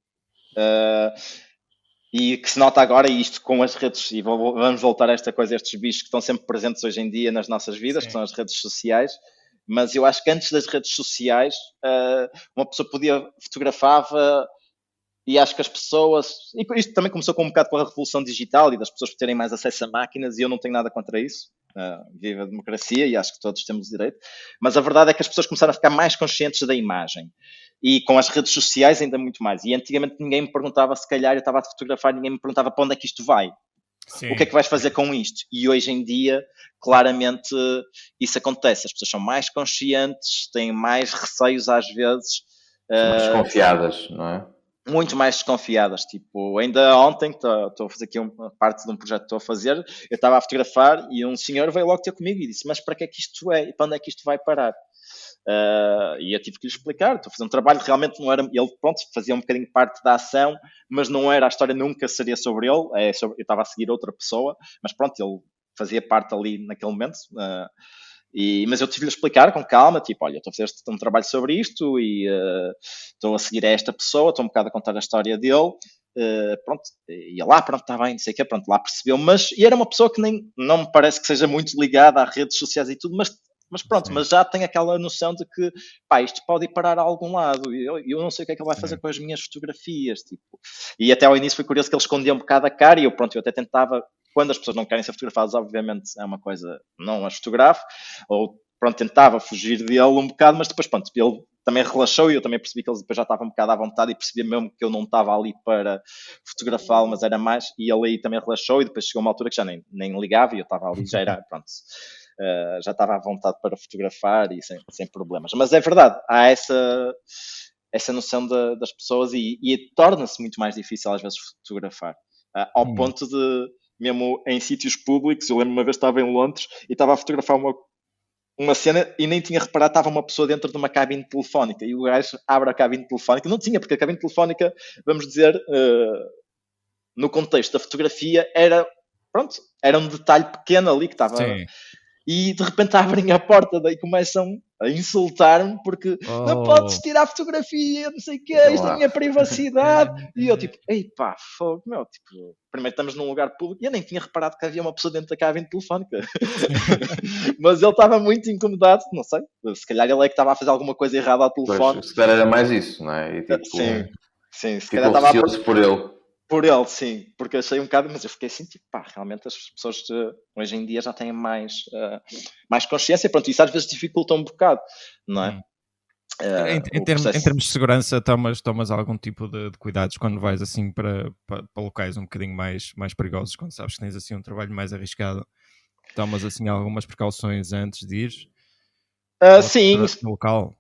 e que se nota agora, e isto com as redes, e vamos voltar a esta coisa, estes bichos que estão sempre presentes hoje em dia nas nossas vidas, que Sim. são as redes sociais, mas eu acho que antes das redes sociais, uma pessoa fotografava e acho que as pessoas, e isto também começou com um bocado com a revolução digital e das pessoas terem mais acesso a máquinas, e eu não tenho nada contra isso. Viva a democracia e acho que todos temos direito, mas a verdade é que as pessoas começaram a ficar mais conscientes da imagem e com as redes sociais ainda muito mais. E antigamente ninguém me perguntava, se calhar eu estava a fotografar, ninguém me perguntava para onde é que isto vai. Sim. O que é que vais fazer com isto? E hoje em dia, claramente, isso acontece. As pessoas são mais conscientes, têm mais receios às vezes, São mais desconfiadas, não é? muito mais desconfiadas. Tipo, ainda ontem, estou a fazer aqui uma parte de um projeto que estou a fazer, eu estava a fotografar e um senhor veio logo ter comigo e disse: mas para que é que isto é? E para onde é que isto vai parar? E eu tive que lhe explicar, estou a fazer um trabalho, realmente não era, ele, pronto, fazia um bocadinho parte da ação, mas não era, a história nunca seria sobre ele, eu estava a seguir outra pessoa, mas pronto, ele fazia parte ali naquele momento, mas eu tive-lhe a explicar com calma, tipo, olha, estou a fazer um trabalho sobre isto e estou a seguir a esta pessoa, estou um bocado a contar a história dele, pronto, ia lá, pronto, está bem, não sei o quê, pronto, lá percebeu, e era uma pessoa que nem, não me parece que seja muito ligada às redes sociais e tudo, mas pronto, mas já tem aquela noção de que, pá, isto pode ir parar a algum lado e eu não sei o que é que ele vai fazer com as minhas fotografias, tipo. E até ao início foi curioso que ele escondia um bocado a cara e eu até tentava, quando as pessoas não querem ser fotografadas, obviamente é uma coisa, não as fotografo, ou pronto, tentava fugir dele um bocado, mas depois, pronto, ele também relaxou e eu também percebi que ele depois já estava um bocado à vontade e percebia mesmo que eu não estava ali para fotografá-lo, mas era mais, e ele aí também relaxou e depois chegou uma altura que já nem ligava e eu estava ali, já era, pronto, já estava à vontade para fotografar e sem problemas. Mas é verdade, há essa noção das pessoas e torna-se muito mais difícil às vezes fotografar, ao ponto de, mesmo em sítios públicos, eu lembro uma vez estava em Londres e estava a fotografar uma cena e nem tinha reparado, estava uma pessoa dentro de uma cabine telefónica e o gajo abre a cabine telefónica, não tinha, porque a cabine telefónica, vamos dizer, no contexto da fotografia, era um detalhe pequeno ali que estava... Sim. E de repente abrem a porta, daí começam a insultar-me porque não podes tirar a fotografia, não sei o quê, isto é a minha privacidade. E eu tipo, ei pá, fogo, meu, tipo, primeiro estamos num lugar público e eu nem tinha reparado que havia uma pessoa dentro da cabine telefónica. Mas ele estava muito incomodado, não sei, se calhar ele é que estava a fazer alguma coisa errada ao telefone. Pois, se calhar era mais isso, não é? E, tipo, sim, se calhar ficou estava receoso por ele. por ele, sim, porque achei um bocado, mas eu fiquei assim, tipo, pá, realmente as pessoas hoje em dia já têm mais consciência, pronto, isso às vezes dificulta um bocado, não é? Em termos de segurança, tomas algum tipo de cuidados quando vais assim para locais um bocadinho mais perigosos, quando sabes que tens assim um trabalho mais arriscado, tomas assim algumas precauções antes de ir? Sim. No local?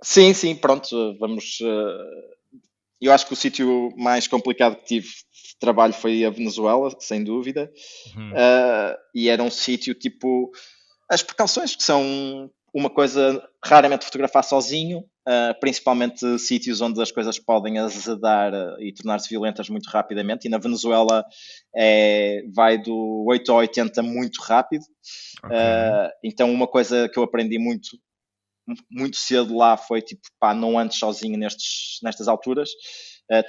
Sim, pronto, vamos... eu acho que o sítio mais complicado que tive de trabalho foi a Venezuela, sem dúvida. E era um sítio tipo... As precauções que são uma coisa raramente fotografar sozinho, principalmente sítios onde as coisas podem azedar e tornar-se violentas muito rapidamente. E na Venezuela vai do 8 ao 80 muito rápido. Okay. Então uma coisa que eu aprendi muito cedo lá foi tipo, pá, não andes sozinho nestas alturas,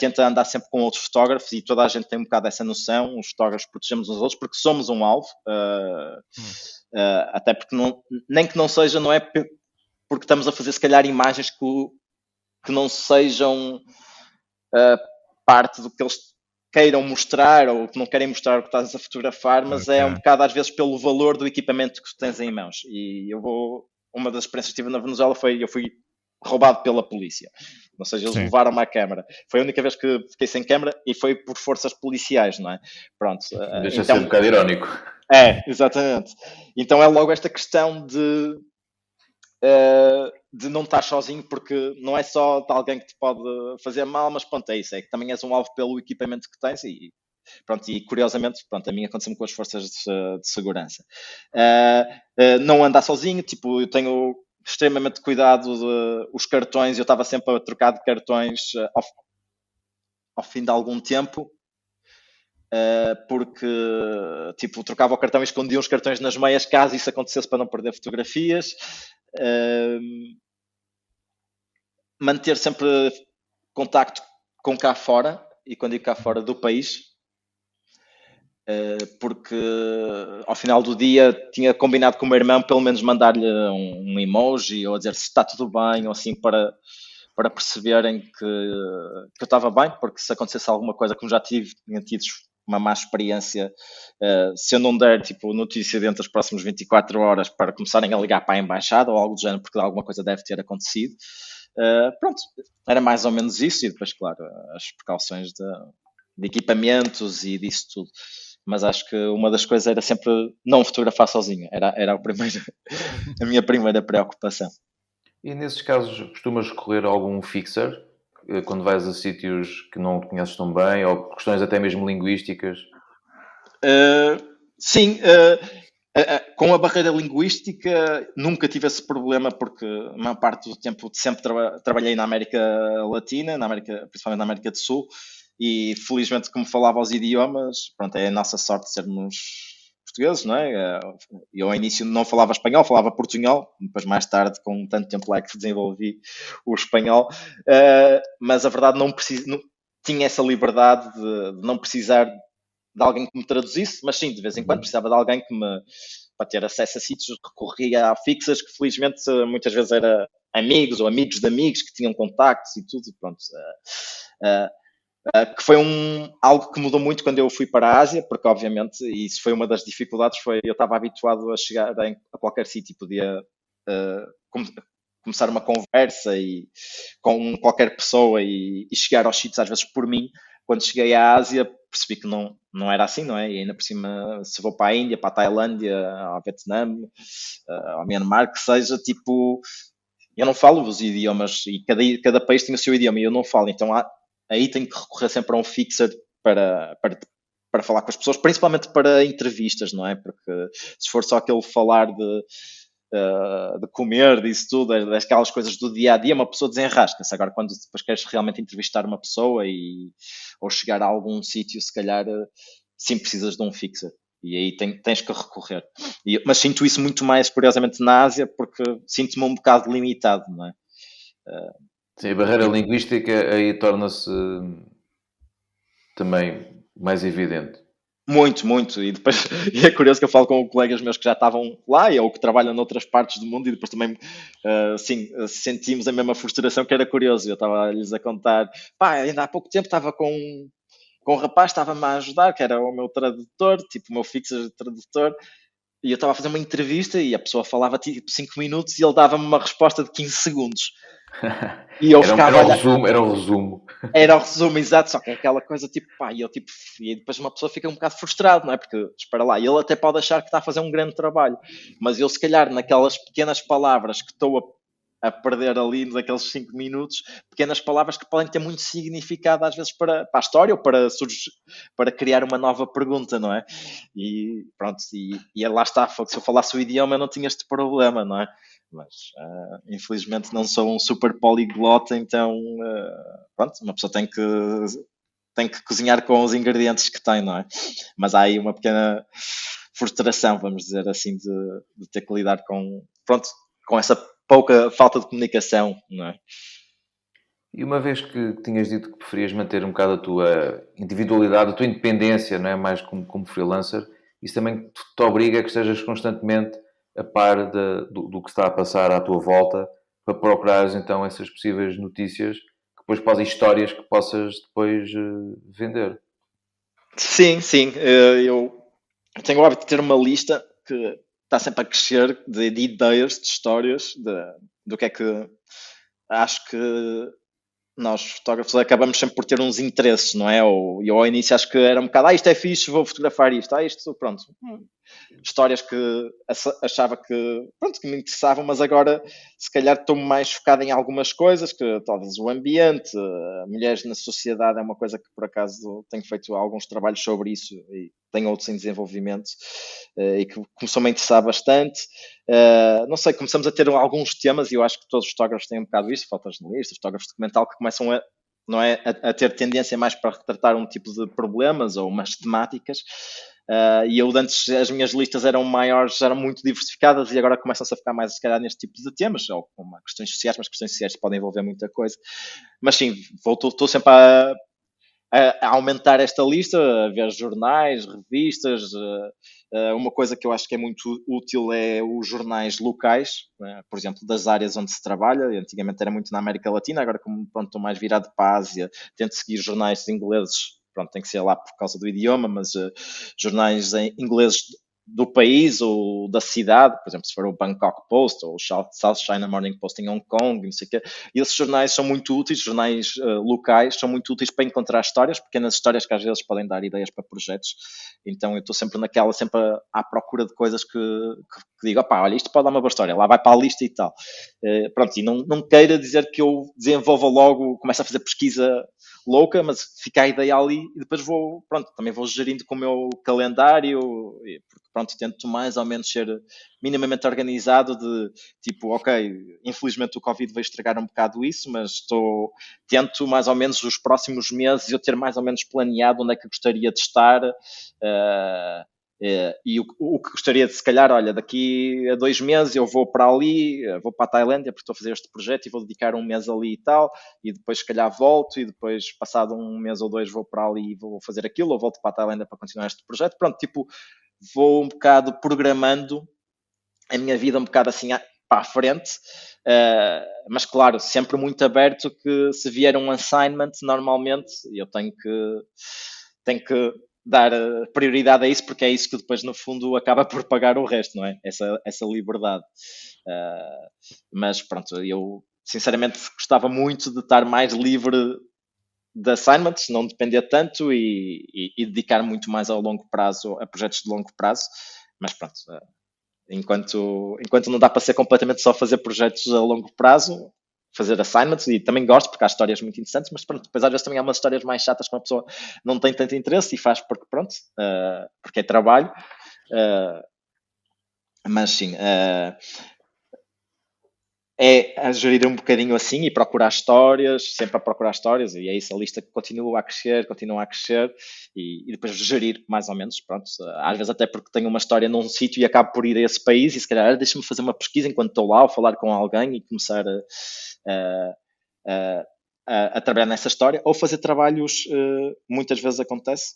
tenta andar sempre com outros fotógrafos e toda a gente tem um bocado essa noção, os fotógrafos protegemos uns outros porque somos um alvo, até porque nem que não seja, não é porque estamos a fazer se calhar imagens que não sejam parte do que eles queiram mostrar ou que não querem mostrar o que estás a fotografar, mas é um bocado às vezes pelo valor do equipamento que tu tens em mãos. E uma das experiências que tive na Venezuela eu fui roubado pela polícia. Ou seja, eles levaram-me à câmara. Foi a única vez que fiquei sem câmara e foi por forças policiais, não é? Pronto. Deixa ser um bocado irónico. Exatamente. Então é logo esta questão de não estar sozinho, porque não é só de alguém que te pode fazer mal, mas pronto, é isso, é que também és um alvo pelo equipamento que tens e pronto, e curiosamente, pronto, a mim aconteceu-me com as forças de segurança. Não andar sozinho, tipo, eu tenho extremamente cuidado os cartões, eu estava sempre a trocar de cartões ao fim de algum tempo, porque tipo, trocava o cartão e escondia os cartões nas meias caso isso acontecesse para não perder fotografias. Manter sempre contacto com cá fora, e quando digo cá fora, do país, porque ao final do dia tinha combinado com o meu irmão pelo menos mandar-lhe um emoji ou a dizer se está tudo bem ou assim para perceberem que eu estava bem, porque se acontecesse alguma coisa, como já tinha tido uma má experiência, se eu não der tipo notícia dentro das próximas 24 horas para começarem a ligar para a embaixada ou algo do género, porque alguma coisa deve ter acontecido, pronto, era mais ou menos isso, e depois claro, as precauções de equipamentos e disso tudo. mas acho que uma das coisas era sempre não fotografar sozinho, era a minha primeira preocupação. E nesses casos, costumas recorrer a algum fixer, quando vais a sítios que não conheces tão bem, ou por questões até mesmo linguísticas? Uh, sim, com a barreira linguística nunca tive esse problema porque a maior parte do tempo sempre trabalhei na América Latina, principalmente na América do Sul, e felizmente como falava os idiomas, pronto, é a nossa sorte sermos portugueses, não é? Eu ao início não falava espanhol, falava portunhol, depois mais tarde, com tanto tempo lá que desenvolvi o espanhol, mas a verdade não tinha essa liberdade de não precisar de alguém que me traduzisse, mas sim, de vez em quando precisava de alguém para ter acesso a sítios, recorria a fixas que felizmente muitas vezes era amigos ou amigos de amigos que tinham contactos e tudo, pronto. Que foi algo que mudou muito quando eu fui para a Ásia, porque obviamente, e isso foi uma das dificuldades, eu estava habituado a chegar a qualquer sítio, podia começar uma conversa com qualquer pessoa e chegar aos sítios às vezes por mim. Quando cheguei à Ásia percebi que não era assim, não é? E ainda por cima, se vou para a Índia, para a Tailândia, ao Vietnã, ao Myanmar, que seja, tipo, eu não falo os idiomas e cada país tem o seu idioma e eu não falo, então aí tenho que recorrer sempre a um fixer para falar com as pessoas, principalmente para entrevistas, não é? Porque se for só aquele falar de comer, disso tudo, daquelas coisas do dia a dia, uma pessoa desenrasca-se. Agora, quando depois queres realmente entrevistar uma pessoa ou chegar a algum sítio, se calhar sim precisas de um fixer. E aí tens que recorrer. Mas sinto isso muito mais, curiosamente, na Ásia, porque sinto-me um bocado limitado, não é? Sim, a barreira linguística aí torna-se também mais evidente. Muito, muito. E depois e é curioso que eu falo com colegas meus que já estavam lá ou que trabalham noutras partes do mundo e depois também, sim, sentimos a mesma frustração que era curioso. Eu estava-lhes a contar, pá, ainda há pouco tempo estava com um rapaz, estava-me a ajudar, que era o meu tradutor, tipo o meu fixer de tradutor, e eu estava a fazer uma entrevista e a pessoa falava tipo 5 minutos e ele dava-me uma resposta de 15 segundos. E eu ficava a olhar. Era um resumo. Era o resumo exato, só que é aquela coisa tipo, pá, e eu tipo, e depois uma pessoa fica um bocado frustrado, não é? Porque, espera lá, ele até pode achar que está a fazer um grande trabalho, mas eu se calhar naquelas pequenas palavras que estou a perder ali naqueles 5 minutos, pequenas palavras que podem ter muito significado às vezes para a história ou para criar uma nova pergunta, não é? E pronto, e lá está, se eu falasse o idioma eu não tinha este problema, não é? Mas infelizmente não sou um super poliglota, então pronto, uma pessoa tem que cozinhar com os ingredientes que tem, não é? Mas há aí uma pequena frustração, vamos dizer assim, de ter que lidar pronto, com essa pouca falta de comunicação, não é? E uma vez que tinhas dito que preferias manter um bocado a tua individualidade, a tua independência, não é? Mais como freelancer, isso também te obriga a que estejas constantemente a par do que está a passar à tua volta para procurares então essas possíveis notícias que depois podem histórias que possas depois vender. Sim, sim. Eu tenho o hábito de ter uma lista que está sempre a crescer de ideias, de histórias, do que é que acho que nós fotógrafos acabamos sempre por ter uns interesses, não é? Eu ao início acho que era um bocado, isto é fixe, vou fotografar isto, isto, pronto. Histórias que achava pronto, que me interessavam, mas agora se calhar estou mais focado em algumas coisas, que talvez o ambiente, mulheres na sociedade é uma coisa que por acaso tenho feito alguns trabalhos sobre isso e tenho outros em desenvolvimento e que começou-me a interessar bastante. Não sei, começamos a ter alguns temas e eu acho que todos os fotógrafos têm um bocado isso, fotojornalistas, fotógrafos documental, que começam não é, a ter tendência mais para retratar um tipo de problemas ou umas temáticas. E eu antes as minhas listas eram maiores, eram muito diversificadas e agora começam-se a ficar mais se calhar neste tipo de temas, ou com questões sociais, mas questões sociais podem envolver muita coisa. Mas sim, estou sempre a aumentar esta lista, a ver jornais, revistas. Uma coisa que eu acho que é muito útil é os jornais locais, por exemplo, das áreas onde se trabalha. Antigamente era muito na América Latina, agora como pronto, estou mais virado para a Ásia, tento seguir jornais ingleses. Pronto, tem que ser lá por causa do idioma, mas jornais ingleses do país ou da cidade, por exemplo, se for o Bangkok Post ou o South China Morning Post em Hong Kong, não sei o quê, e esses jornais são muito úteis, jornais locais, são muito úteis para encontrar histórias, pequenas histórias que às vezes podem dar ideias para projetos. Então eu estou sempre naquela, sempre à procura de coisas que digo, opá, olha, isto pode dar uma boa história, lá vai para a lista e tal. Pronto, e não queira dizer que eu desenvolva logo, começo a fazer pesquisa louca, mas fica a ideia ali e depois vou, pronto, também vou gerindo com o meu calendário, porque pronto, tento mais ou menos ser minimamente organizado de tipo, ok, infelizmente o Covid veio estragar um bocado isso, mas tento mais ou menos os próximos meses eu ter mais ou menos planeado onde é que gostaria de estar, e o que gostaria de, se calhar, olha, daqui a 2 meses eu vou para ali, vou para a Tailândia porque estou a fazer este projeto e vou dedicar um mês ali e tal, e depois se calhar volto e depois passado um mês ou dois vou para ali e vou fazer aquilo, ou volto para a Tailândia para continuar este projeto. Pronto, tipo, vou um bocado programando a minha vida um bocado assim para a frente, mas claro, sempre muito aberto que se vier um assignment, normalmente eu tenho que dar prioridade a isso, porque é isso que depois no fundo acaba por pagar o resto, não é? Essa liberdade. Mas pronto, eu sinceramente gostava muito de estar mais livre de assignments, não depender tanto e dedicar muito mais ao longo prazo, a projetos de longo prazo, mas pronto, enquanto não dá para ser completamente só fazer projetos a longo prazo, fazer assignments, e também gosto porque há histórias muito interessantes, mas pronto, depois às vezes também há umas histórias mais chatas que uma pessoa não tem tanto interesse e faz porque pronto, porque é trabalho, mas sim, é a gerir um bocadinho assim e procurar histórias, sempre a procurar histórias, e é isso, a lista que continua a crescer, e depois gerir mais ou menos, pronto, às vezes até porque tenho uma história num sítio e acabo por ir a esse país, e se calhar deixa-me fazer uma pesquisa enquanto estou lá, ou falar com alguém e começar a, a trabalhar nessa história, ou fazer trabalhos, muitas vezes acontece,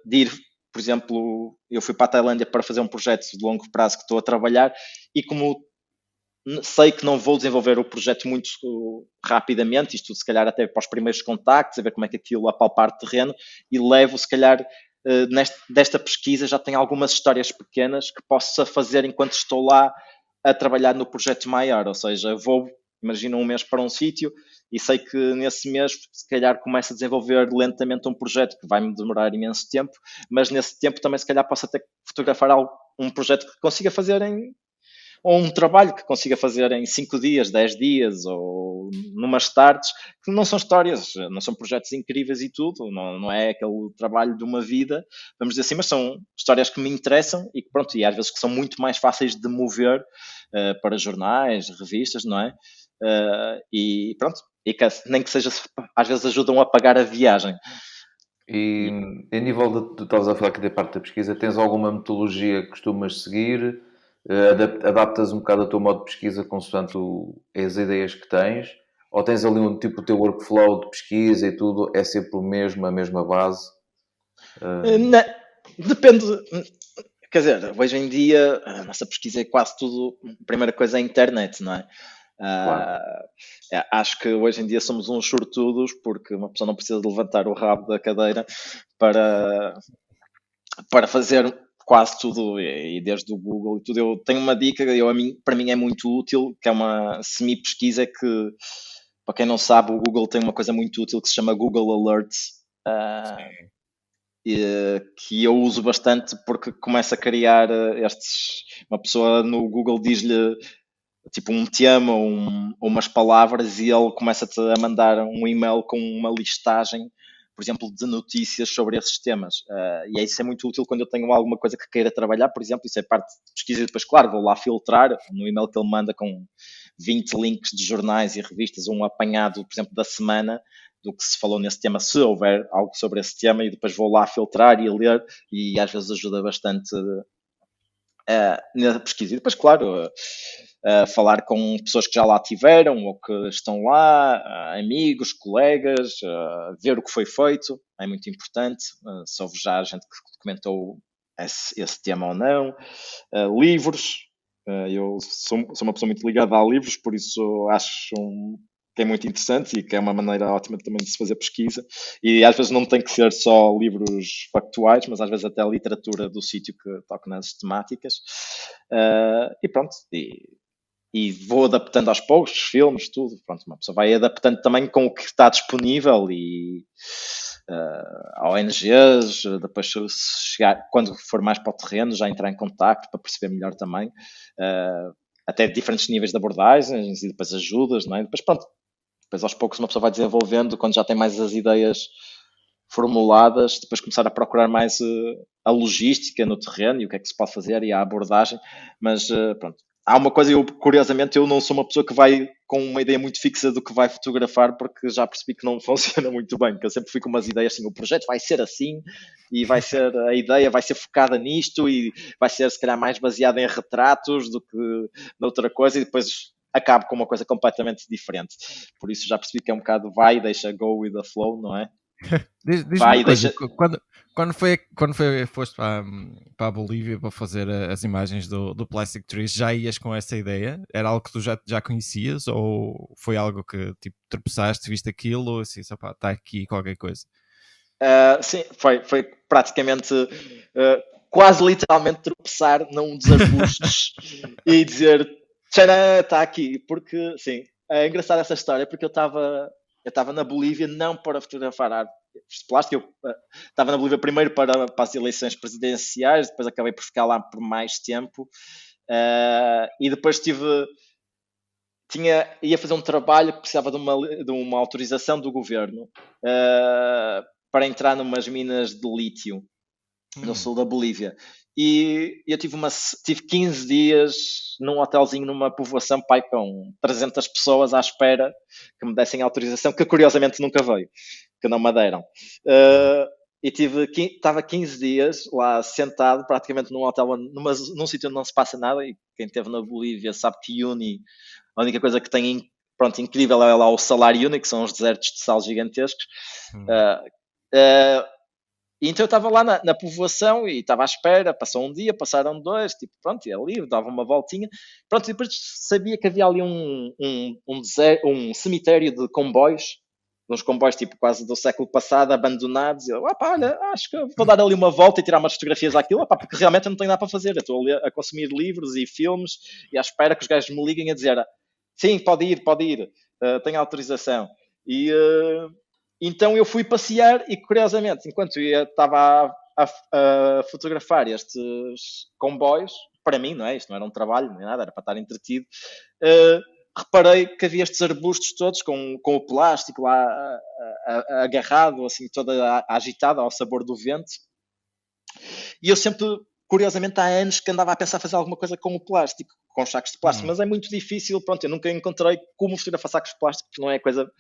de ir, por exemplo, eu fui para a Tailândia para fazer um projeto de longo prazo que estou a trabalhar, e como sei que não vou desenvolver o projeto muito rapidamente, isto se calhar até para os primeiros contactos, a ver como é que aquilo apalpar terreno, e levo se calhar desta pesquisa já tenho algumas histórias pequenas que possa fazer enquanto estou lá a trabalhar no projeto maior, ou seja, vou, imagina, um mês para um sítio e sei que nesse mês se calhar começo a desenvolver lentamente um projeto que vai-me demorar imenso tempo, mas nesse tempo também se calhar posso até fotografar um projeto que consiga fazer ou um trabalho que consiga fazer em 5 dias, 10 dias, ou numas tardes, que não são histórias, não são projetos incríveis e tudo, não é aquele trabalho de uma vida, vamos dizer assim, mas são histórias que me interessam e que, pronto, e às vezes que são muito mais fáceis de mover para jornais, revistas, não é? E pronto, e que, nem que seja, às vezes ajudam a pagar a viagem. E em nível de, tu estavas a falar aqui da parte da pesquisa, tens alguma metodologia que costumas seguir? Adaptas um bocado o teu modo de pesquisa consoante as ideias que tens? Ou tens ali um tipo, o teu workflow de pesquisa e tudo, é sempre o mesmo, a mesma base? Depende, quer dizer, hoje em dia a nossa pesquisa é quase tudo, a primeira coisa é a internet, não é? Claro. Acho que hoje em dia somos uns sortudos porque uma pessoa não precisa de levantar o rabo da cadeira para, para fazer quase tudo, e desde o Google e tudo. Eu tenho uma dica, para mim é muito útil, que é uma semi-pesquisa que, para quem não sabe, o Google tem uma coisa muito útil que se chama Google Alerts, que eu uso bastante porque começa a criar uma pessoa no Google diz-lhe tipo um tema ou umas palavras e ele começa-te a mandar um e-mail com uma listagem, por exemplo, de notícias sobre esses temas. E isso é muito útil quando eu tenho alguma coisa que queira trabalhar, por exemplo, isso é parte de pesquisa e depois, claro, vou lá filtrar no e-mail que ele manda com 20 links de jornais e revistas, um apanhado, por exemplo, da semana, do que se falou nesse tema, se houver algo sobre esse tema, e depois vou lá filtrar e ler, e às vezes ajuda bastante na pesquisa. E depois, claro, falar com pessoas que já lá tiveram ou que estão lá, amigos, colegas, ver o que foi feito, é muito importante, se houve já gente que comentou esse tema ou não. Livros, eu sou uma pessoa muito ligada a livros, por isso acho que é muito interessante e que é uma maneira ótima também de se fazer pesquisa. E às vezes não tem que ser só livros factuais, mas às vezes até a literatura do sítio que toca nas temáticas. E pronto, e vou adaptando aos poucos, filmes, tudo. Pronto, uma pessoa vai adaptando também com o que está disponível e ONGs, depois se chegar, quando for mais para o terreno, já entrar em contacto para perceber melhor também. Até diferentes níveis de abordagens e depois ajudas, não é? Depois, pronto, depois aos poucos uma pessoa vai desenvolvendo, quando já tem mais as ideias formuladas, depois começar a procurar mais a logística no terreno e o que é que se pode fazer e a abordagem, mas pronto. Há uma coisa, curiosamente, eu não sou uma pessoa que vai com uma ideia muito fixa do que vai fotografar, porque já percebi que não funciona muito bem, que eu sempre fui com umas ideias assim, o projeto vai ser assim, e vai ser, a ideia vai ser focada nisto, e vai ser se calhar mais baseada em retratos do que noutra coisa, e depois acabo com uma coisa completamente diferente. Por isso já percebi que é um bocado vai, deixa go with the flow, não é? Diz-me Vai, uma coisa, deixa... foste para a Bolívia para fazer as imagens do Plastic Trees, já ias com essa ideia? Era algo que tu já conhecias ou foi algo que tipo tropeçaste, viste aquilo assim, está aqui qualquer coisa? Sim, foi praticamente quase literalmente tropeçar num dos arbustos e dizer tcharam, está aqui, porque sim, é engraçada essa história porque eu estava na Bolívia não para fotografar arte de plástico, eu estava na Bolívia primeiro para as eleições presidenciais, depois acabei por ficar lá por mais tempo e depois ia fazer um trabalho que precisava de uma autorização do governo para entrar numas minas de lítio no sul da Bolívia. E eu tive 15 dias num hotelzinho numa povoação, pai, com 300 pessoas à espera que me dessem autorização, que curiosamente nunca veio, que não me deram. E estava 15 dias lá sentado, praticamente num hotel, num sítio onde não se passa nada, e quem esteve na Bolívia sabe que Uyuni, a única coisa que tem incrível é lá o Salar Uyuni, que são os desertos de sal gigantescos. Então eu estava lá na povoação e estava à espera, passou um dia, passaram dois, tipo, pronto, ia ali, dava uma voltinha, pronto, e depois sabia que havia ali um cemitério de comboios, uns comboios tipo quase do século passado, abandonados, e eu, olha, acho que vou dar ali uma volta e tirar umas fotografias àquilo, porque realmente eu não tenho nada para fazer, eu estou ali a consumir livros e filmes e à espera que os gajos me liguem a dizer, sim, pode ir, tenho autorização. Então eu fui passear e, curiosamente, enquanto eu estava a fotografar estes comboios, para mim, não é? Isto não era um trabalho nem nada, era para estar entretido, reparei que havia estes arbustos todos com o plástico lá agarrado, assim, toda agitada ao sabor do vento. E eu sempre, curiosamente, há anos que andava a pensar fazer alguma coisa com o plástico, com sacos de plástico, mas é muito difícil, pronto, eu nunca encontrei como fotografar sacos de plástico, porque não é coisa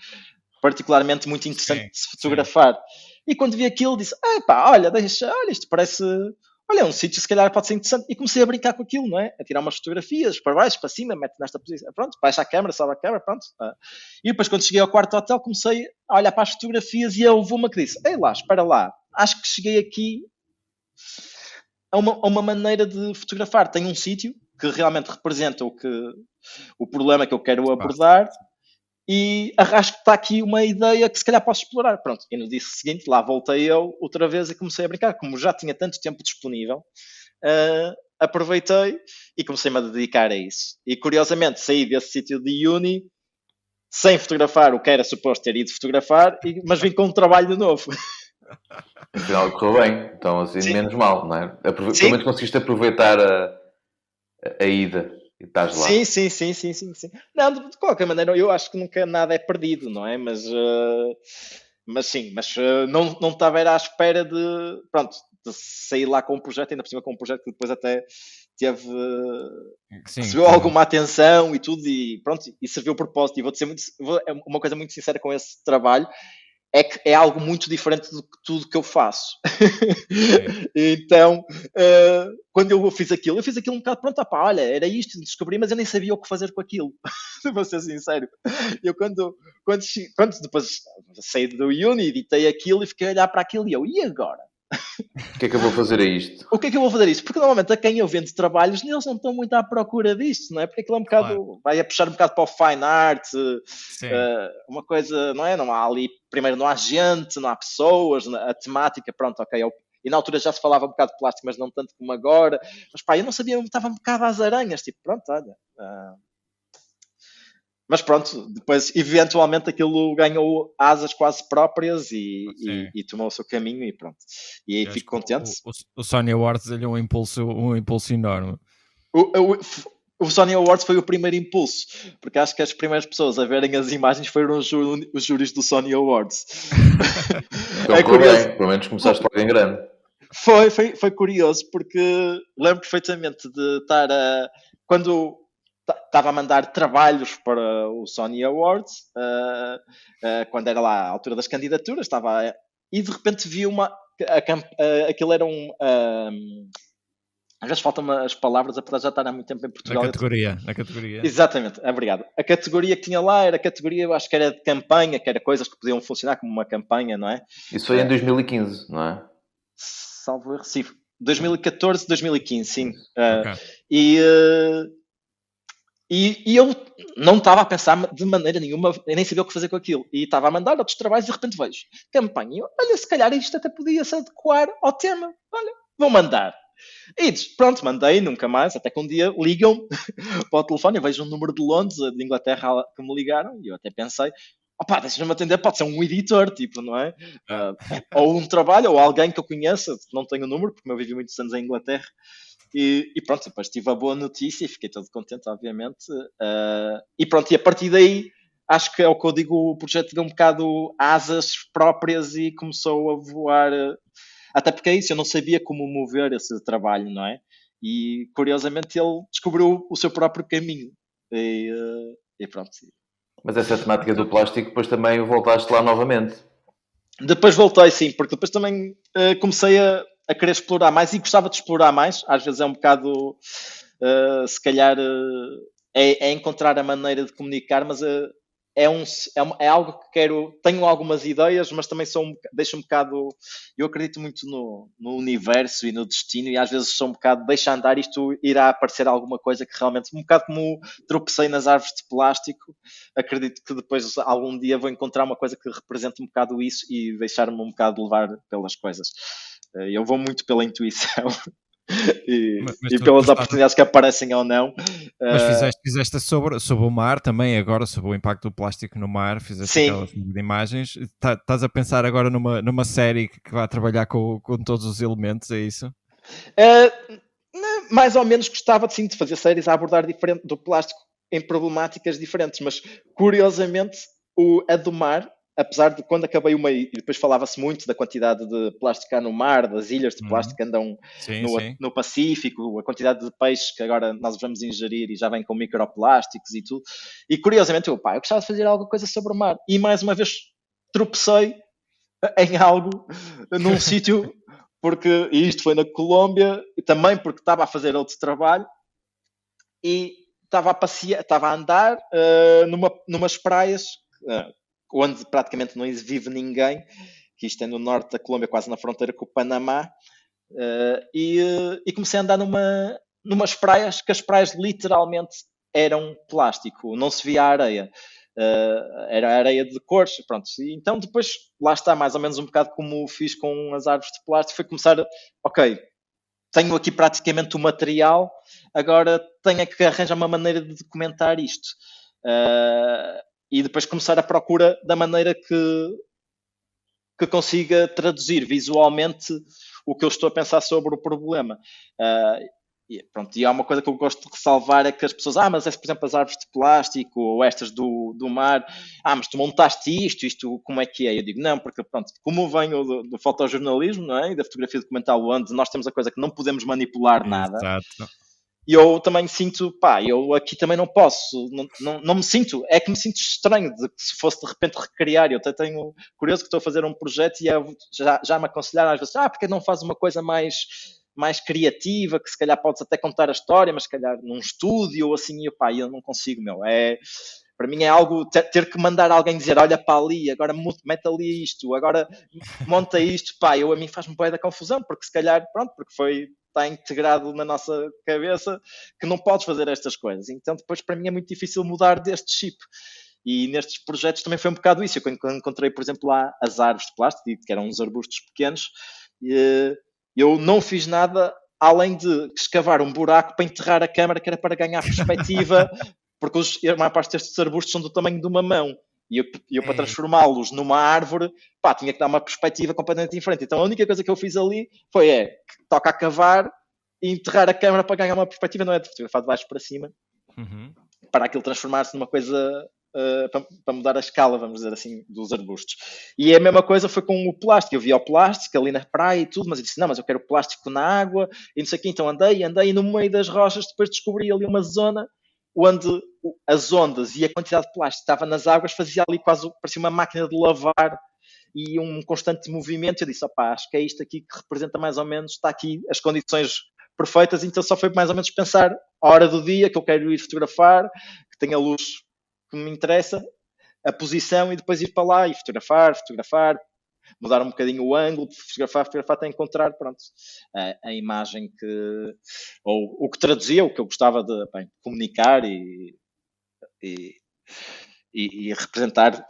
particularmente muito interessante de se fotografar. E quando vi aquilo, disse, olha, isto parece... Olha, um sítio se calhar pode ser interessante. E comecei a brincar com aquilo, não é? A tirar umas fotografias para baixo, para cima, mete nesta posição. Pronto, baixa a câmera, sobe a câmera, pronto. E depois quando cheguei ao quarto hotel comecei a olhar para as fotografias e houve uma que disse, ei lá, espera lá, acho que cheguei aqui a uma maneira de fotografar. Tem um sítio que realmente representa o problema que eu quero abordar. E acho que está aqui uma ideia que se calhar posso explorar. Pronto, e no dia seguinte lá voltei eu outra vez e comecei a brincar. Como já tinha tanto tempo disponível, aproveitei e comecei-me a dedicar a isso. E curiosamente saí desse sítio de Uni sem fotografar o que era suposto ter ido fotografar, mas vim com um trabalho de novo. Afinal correu bem, então assim sim. Menos mal, não é? Pelo menos conseguiste aproveitar a ida. E estás lá. Sim. Não, de qualquer maneira, eu acho que nunca nada é perdido, não é? Mas não estava à espera de sair lá com um projeto, ainda por cima com um projeto que depois até teve recebeu alguma atenção e tudo, e pronto, e serviu o propósito. E vou dizer uma coisa muito sincera com esse trabalho. É que é algo muito diferente do que tudo que eu faço. Então, quando eu fiz aquilo um bocado, olha, era isto, descobri, mas eu nem sabia o que fazer com aquilo. Vou ser sincero. Eu quando depois saí do Uni, editei aquilo e fiquei a olhar para aquilo e eu, e agora? O que é que eu vou fazer a isto? O que é que eu vou fazer isto? Porque normalmente a quem eu vendo trabalhos, eles não estão muito à procura disto, não é? Porque aquilo é um bocado, Claro. vai a puxar um bocado para o fine art, Sim. uma coisa, não é? Não há ali, primeiro não há gente, não há pessoas, a temática, pronto, ok. E na altura já se falava um bocado de plástico, mas não tanto como agora. Mas pá, eu não sabia, eu estava um bocado às aranhas, tipo, pronto, olha. Mas pronto, depois eventualmente aquilo ganhou asas quase próprias Sim. e tomou o seu caminho e pronto. E aí Eu acho fico que contente. o Sony Awards deu-lhe um impulso enorme. O Sony Awards foi o primeiro impulso, porque acho que as primeiras pessoas a verem as imagens foram os júris do Sony Awards. Então, É curioso. bem, pelo menos começaste logo em grande. Foi curioso, porque lembro perfeitamente de estar a. Quando estava a mandar trabalhos para o Sony Awards, quando era lá a altura das candidaturas, e de repente vi aquilo era um. Às vezes faltam as palavras, apesar de já estar há muito tempo em Portugal. Na categoria. Exatamente, obrigado. A categoria que tinha lá era a categoria, eu acho que era de campanha, que era coisas que podiam funcionar como uma campanha, não é? Isso foi em 2015, não é? Salvo erro, sim. 2014, 2015, sim. Ok. E eu não estava a pensar de maneira nenhuma, eu nem sabia o que fazer com aquilo. E estava a mandar outros trabalhos e de repente vejo campanha. E eu, olha, se calhar isto até podia se adequar ao tema. Olha, vou mandar. E pronto, mandei, nunca mais, até que um dia ligam para o telefone, eu vejo um número de Londres, de Inglaterra, que me ligaram, e eu até pensei, opá, deixa-me atender, pode ser um editor, tipo, não é? Ou um trabalho, ou alguém que eu conheça, não tenho o número, porque eu vivi muitos anos em Inglaterra, e pronto, depois tive a boa notícia e fiquei todo contente, obviamente, e pronto, e a partir daí, acho que é o que eu digo, o projeto deu um bocado asas próprias e começou a voar, até porque é isso, eu não sabia como mover esse trabalho, não é? E curiosamente ele descobriu o seu próprio caminho. E pronto. Mas essa temática do plástico, depois também voltaste lá novamente. Depois voltei, sim, porque depois também comecei a querer explorar mais e gostava de explorar mais. Às vezes é um bocado, se calhar, é encontrar a maneira de comunicar, mas é algo que quero. Tenho algumas ideias, mas também deixo um bocado. Eu acredito muito no universo e no destino, e às vezes sou um bocado. Deixa andar, isto irá aparecer alguma coisa que realmente. Um bocado como tropecei nas árvores de plástico, acredito que depois algum dia vou encontrar uma coisa que represente um bocado isso e deixar-me um bocado levar pelas coisas. Eu vou muito pela intuição. E pelas oportunidades que aparecem ou não. Mas fizeste sobre o mar também, agora, sobre o impacto do plástico no mar, fizeste aquelas de imagens. Estás a pensar agora numa série que vai trabalhar com todos os elementos, é isso? Mais ou menos gostava sim, de fazer séries a abordar diferente do plástico em problemáticas diferentes, mas curiosamente a do mar, apesar de quando acabei uma e depois falava-se muito da quantidade de plástico que há no mar, das ilhas de plástico que andam no Pacífico, a quantidade de peixes que agora nós vamos ingerir e já vem com microplásticos e tudo. E curiosamente eu gostava de fazer alguma coisa sobre o mar. E mais uma vez tropecei em algo, num sítio, porque e isto foi na Colômbia, e também porque estava a fazer outro trabalho e estava a passear, estava a andar numas praias onde praticamente não vive ninguém, que isto é no norte da Colômbia, quase na fronteira com o Panamá, e comecei a andar numas praias que as praias literalmente eram plástico, não se via a areia. Era areia de cores, pronto. E então depois, lá está, mais ou menos um bocado como fiz com as árvores de plástico, foi começar, ok, tenho aqui praticamente o material, agora tenho que arranjar uma maneira de documentar isto. E depois começar a procura da maneira que consiga traduzir visualmente o que eu estou a pensar sobre o problema. E há uma coisa que eu gosto de ressalvar, é que as pessoas, mas por exemplo as árvores de plástico ou estas do mar, mas tu montaste isto como é que é? Eu digo, não, porque pronto, como venho do fotojornalismo, não é? E da fotografia documental, onde nós temos a coisa que não podemos manipular nada. Exato. E eu também sinto, eu aqui também não posso, não me sinto, é que me sinto estranho de que se fosse de repente recriar. Eu até tenho curioso que estou a fazer um projeto e já me aconselharam às vezes, porque não faz uma coisa mais criativa, que se calhar podes até contar a história, mas se calhar num estúdio ou assim, eu não consigo, Para mim é algo, ter que mandar alguém dizer, olha para ali, agora mete ali isto, agora monta isto, pá, a mim faz-me bué da confusão, porque se calhar, pronto, porque está integrado na nossa cabeça que não podes fazer estas coisas. Então depois para mim é muito difícil mudar deste chip. E nestes projetos também foi um bocado isso. Eu quando encontrei, por exemplo, lá as árvores de plástico, que eram uns arbustos pequenos, eu não fiz nada além de escavar um buraco para enterrar a câmara, que era para ganhar perspectiva, porque a maior parte destes arbustos são do tamanho de uma mão. E eu para transformá-los numa árvore, pá, tinha que dar uma perspectiva completamente diferente. Então a única coisa que eu fiz ali toca a cavar e enterrar a câmara para ganhar uma perspectiva, não é de fotografar de baixo para cima, para aquilo transformar-se numa coisa para mudar a escala, vamos dizer assim, dos arbustos. E a mesma coisa foi com o plástico. Eu via o plástico ali na praia e tudo, mas eu disse, não, mas eu quero plástico na água, e não sei o quê. Então andei, e no meio das rochas depois descobri ali uma zona onde as ondas e a quantidade de plástico que estava nas águas fazia ali quase, parecia uma máquina de lavar e um constante movimento. Eu disse, opá, acho que é isto aqui que representa mais ou menos, está aqui as condições perfeitas, então só foi mais ou menos pensar a hora do dia que eu quero ir fotografar, que tenha luz que me interessa, a posição, e depois ir para lá e fotografar, mudar um bocadinho o ângulo, fotografar até encontrar, pronto, a imagem ou o que traduzia, o que eu gostava de comunicar e representar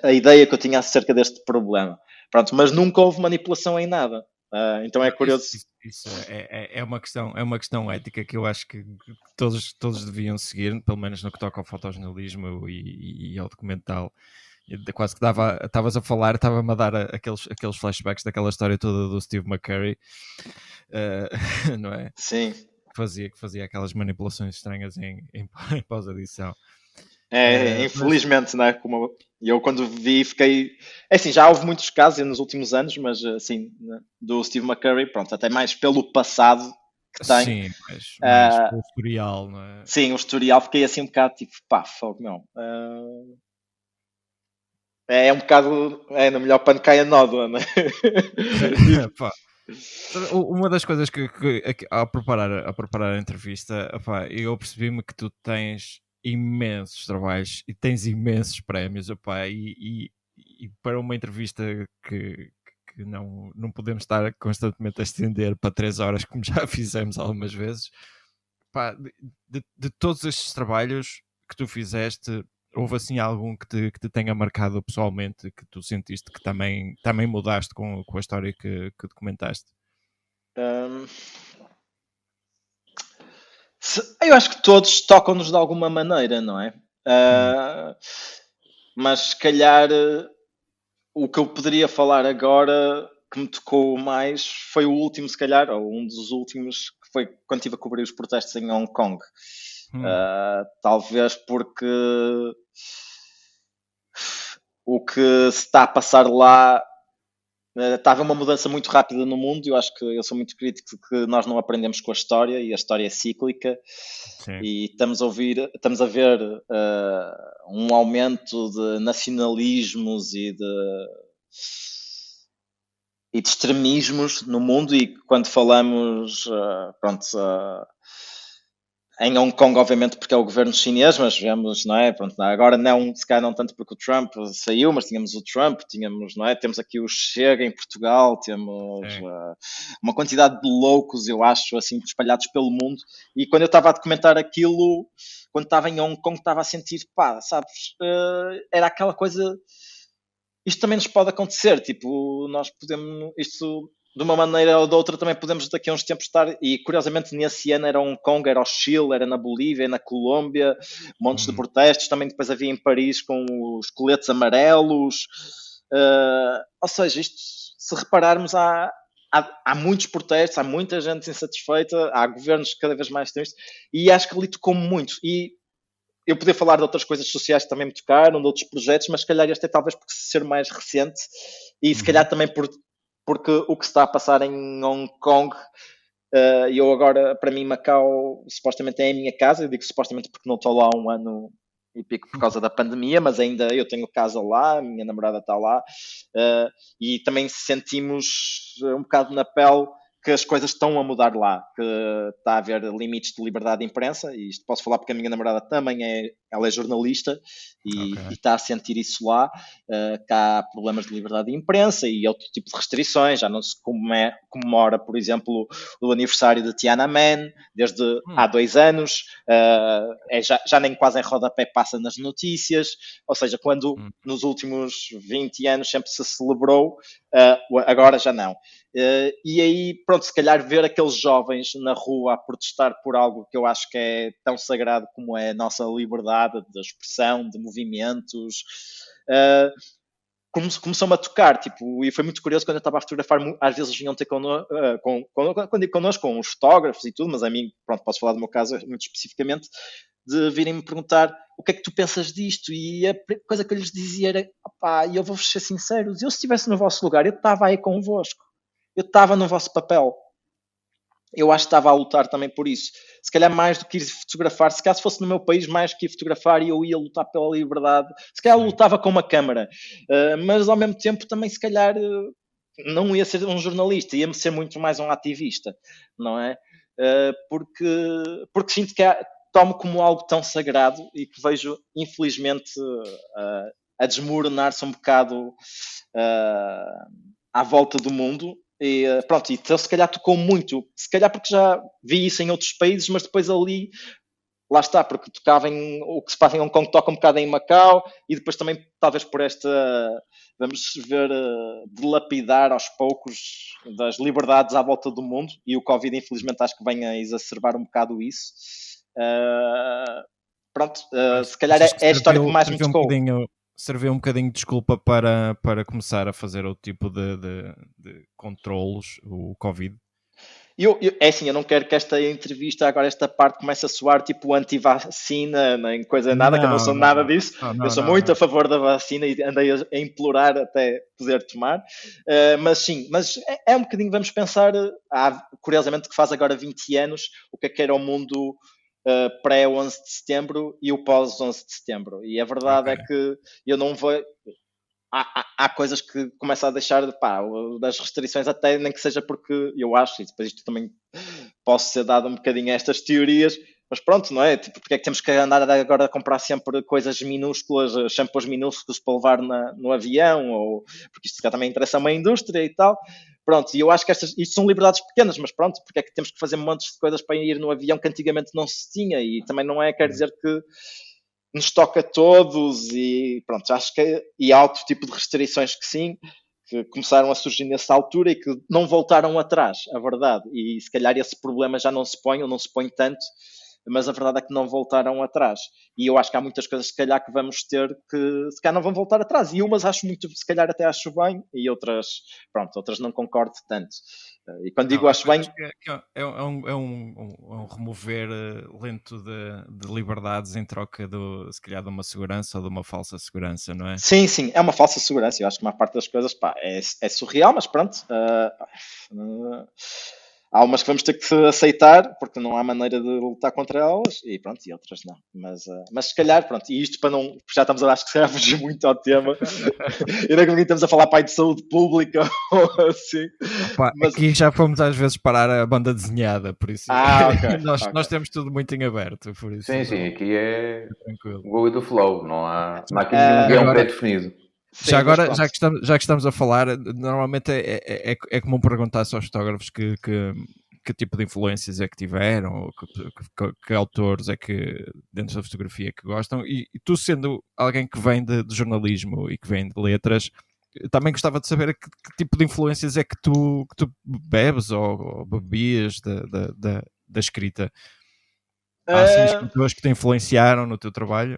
a ideia que eu tinha acerca deste problema. Pronto, mas nunca houve manipulação em nada. Então é curioso. Isso é uma questão ética que eu acho que todos deviam seguir, pelo menos no que toca ao fotojornalismo e ao documental. Quase que estavas a falar, estava-me a dar aqueles flashbacks daquela história toda do Steve McCurry, não é? Sim. Que fazia aquelas manipulações estranhas em pós-edição. Infelizmente, né? Como eu quando vi fiquei... assim, já houve muitos casos nos últimos anos, mas assim, né, do Steve McCurry, pronto, até mais pelo passado que tem. Sim, mais pelo historial, não é? Sim, o historial, fiquei assim um bocado tipo, pá, fogo, não. É um bocado, no melhor pano cai a nódoa, né? Uma das coisas que ao preparar a entrevista, eu percebi-me que tu tens imensos trabalhos e tens imensos prémios, e para uma entrevista que não podemos estar constantemente a estender para 3 horas, como já fizemos algumas vezes, de todos estes trabalhos que tu fizeste, houve assim algum que te tenha marcado pessoalmente, que tu sentiste que também mudaste com a história que documentaste? Eu acho que todos tocam-nos de alguma maneira, não é? Mas se calhar o que eu poderia falar agora que me tocou mais foi o último, se calhar, ou um dos últimos, que foi quando estive a cobrir os protestos em Hong Kong. Talvez porque o que se está a passar lá estava uma mudança muito rápida no mundo. Eu acho que eu sou muito crítico de que nós não aprendemos com a história, e a história é cíclica. Sim. E estamos a ver um aumento de nacionalismos e de extremismos no mundo. E quando falamos em Hong Kong, obviamente, porque é o governo chinês, mas vemos, não é? Pronto, agora não, se calhar não tanto porque o Trump saiu, mas tínhamos o Trump, não é? Temos aqui o Chega em Portugal, temos uma quantidade de loucos, eu acho, assim, espalhados pelo mundo. E quando eu estava a documentar aquilo, quando estava em Hong Kong, estava a sentir, sabes, era aquela coisa, isto também nos pode acontecer, tipo, nós podemos, isto... de uma maneira ou de outra também podemos daqui a uns tempos estar, e curiosamente nesse ano era Hong Kong, era o Chile, era na Bolívia, na Colômbia, montes de protestos, também depois havia em Paris com os coletes amarelos, ou seja, isto, se repararmos, há muitos protestos, há muita gente insatisfeita, há governos cada vez mais tristes, e acho que ali tocou-me muito. E eu podia falar de outras coisas sociais que também me tocaram, de outros projetos, mas se calhar este é talvez por ser mais recente, e se calhar também porque o que se está a passar em Hong Kong, eu agora, para mim, Macau supostamente é a minha casa. Eu digo supostamente porque não estou lá há 1 ano e pico por causa da pandemia, mas ainda eu tenho casa lá, a minha namorada está lá, e também sentimos um bocado na pele que as coisas estão a mudar lá, que está a haver limites de liberdade de imprensa, e isto posso falar porque a minha namorada também ela é jornalista e está a sentir isso lá, que há problemas de liberdade de imprensa e outro tipo de restrições, já não se comemora, por exemplo, o aniversário de Tiananmen, desde há 2 anos, já nem quase em rodapé passa nas notícias, ou seja, quando nos últimos 20 anos sempre se celebrou, agora já não. E aí, pronto, se calhar ver aqueles jovens na rua a protestar por algo que eu acho que é tão sagrado como é a nossa liberdade de expressão, de movimentos, começou-me a tocar, tipo, e foi muito curioso quando eu estava a fotografar, às vezes vinham ter connosco, quando digo connosco, com os fotógrafos e tudo, mas a mim, pronto, posso falar do meu caso muito especificamente, de virem-me perguntar o que é que tu pensas disto, e a coisa que eu lhes dizia era, opá, e eu vou-vos ser sincero, eu se estivesse no vosso lugar, eu estava aí convosco, eu estava no vosso papel. Eu acho que estava a lutar também por isso. Se calhar mais do que ir fotografar, se calhar se fosse no meu país, mais que ir fotografar, eu ia lutar pela liberdade. Se calhar lutava com uma câmara. Mas ao mesmo tempo também se calhar não ia ser um jornalista, ia-me ser muito mais um ativista, não é? Porque sinto que tomo como algo tão sagrado e que vejo, infelizmente, a desmoronar-se um bocado à volta do mundo. E pronto, então se calhar tocou muito, se calhar porque já vi isso em outros países, mas depois ali, lá está, porque tocava o que se passa em Hong Kong toca um bocado em Macau, e depois também talvez por vamos ver, dilapidar aos poucos das liberdades à volta do mundo, e o Covid infelizmente acho que vem a exacerbar um bocado isso. Pronto, se calhar é a história que mais me tocou. Serviu um bocadinho de desculpa para começar a fazer outro tipo de controlos, o Covid? É assim, eu não quero que esta entrevista, agora esta parte, comece a soar tipo anti-vacina, nem coisa nada, que eu não sou nada disso. Eu sou muito a favor da vacina e andei a implorar até poder tomar. Mas sim, é um bocadinho, vamos pensar, curiosamente que faz agora 20 anos, o que era o mundo pré-11 de setembro e o pós-11 de setembro. E a verdade é que eu não vou... Há coisas que começam a deixar das restrições, até nem que seja porque eu acho, e depois isto também posso ser dado um bocadinho a estas teorias, mas pronto, não é? Tipo, porque é que temos que andar agora a comprar sempre coisas minúsculas, shampoos minúsculos para levar no avião, ou porque isto também interessa a uma indústria e tal. Pronto, e eu acho que isto são liberdades pequenas, mas pronto, porque é que temos que fazer montes de coisas para ir no avião que antigamente não se tinha, e também não quer dizer que nos toca a todos, e pronto, acho que há outro tipo de restrições que sim, que começaram a surgir nessa altura e que não voltaram atrás, a verdade, e se calhar esse problema já não se põe, ou não se põe tanto, mas a verdade é que não voltaram atrás, e eu acho que há muitas coisas se calhar que vamos ter que se calhar não vão voltar atrás, e umas acho muito, se calhar até acho bem, e outras não concordo tanto. E quando digo acho bem... É um remover lento de liberdades em troca, se calhar, de uma segurança ou de uma falsa segurança, não é? Sim, é uma falsa segurança. Eu acho que a maior parte das coisas é surreal, mas pronto. Há umas que vamos ter que aceitar, porque não há maneira de lutar contra elas, e pronto, e outras não. Mas se calhar, pronto, e isto para não... Já estamos, acho que se calhar fugir muito ao tema. Ainda que estamos a falar de saúde pública ou assim. Mas... Aqui já fomos às vezes parar a banda desenhada, por isso okay, nós temos tudo muito em aberto. Por isso sim, aqui é tranquilo. Go with the flow, não há aqui nenhum guião pré-definido. Sim, já que estamos a falar, normalmente é comum perguntar-se aos fotógrafos que tipo de influências é que tiveram, ou que autores é que dentro da fotografia que gostam, e tu sendo alguém que vem de jornalismo e que vem de letras, também gostava de saber que tipo de influências é que tu bebes ou bebias da escrita. Há assim escritores que te influenciaram no teu trabalho?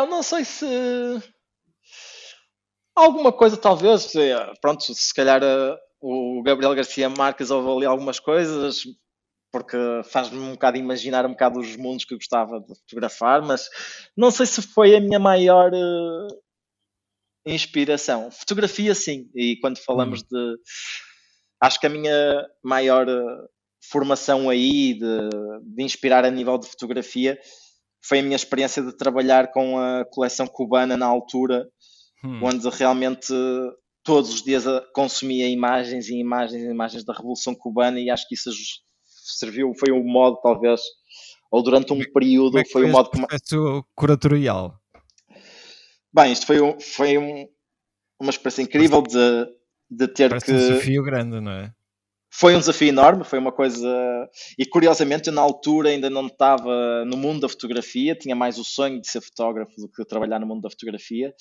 Não sei se alguma coisa talvez, pronto, se calhar o Gabriel Garcia Marques ouve ali algumas coisas, porque faz-me um bocado imaginar um bocado os mundos que eu gostava de fotografar, mas não sei se foi a minha maior inspiração. Fotografia sim, e quando falamos acho que a minha maior formação aí de inspirar a nível de fotografia foi a minha experiência de trabalhar com a coleção cubana na altura, onde realmente todos os dias consumia imagens e imagens e imagens da Revolução Cubana, e acho que isso serviu, foi um modo talvez, ou durante um período, Como é que foi foi um este modo que... processo curatorial? Bem, isto foi uma experiência incrível de ter Parece um desafio grande, não é? Foi um desafio enorme, foi uma coisa... E curiosamente eu na altura ainda não estava no mundo da fotografia, tinha mais o sonho de ser fotógrafo do que trabalhar no mundo da fotografia,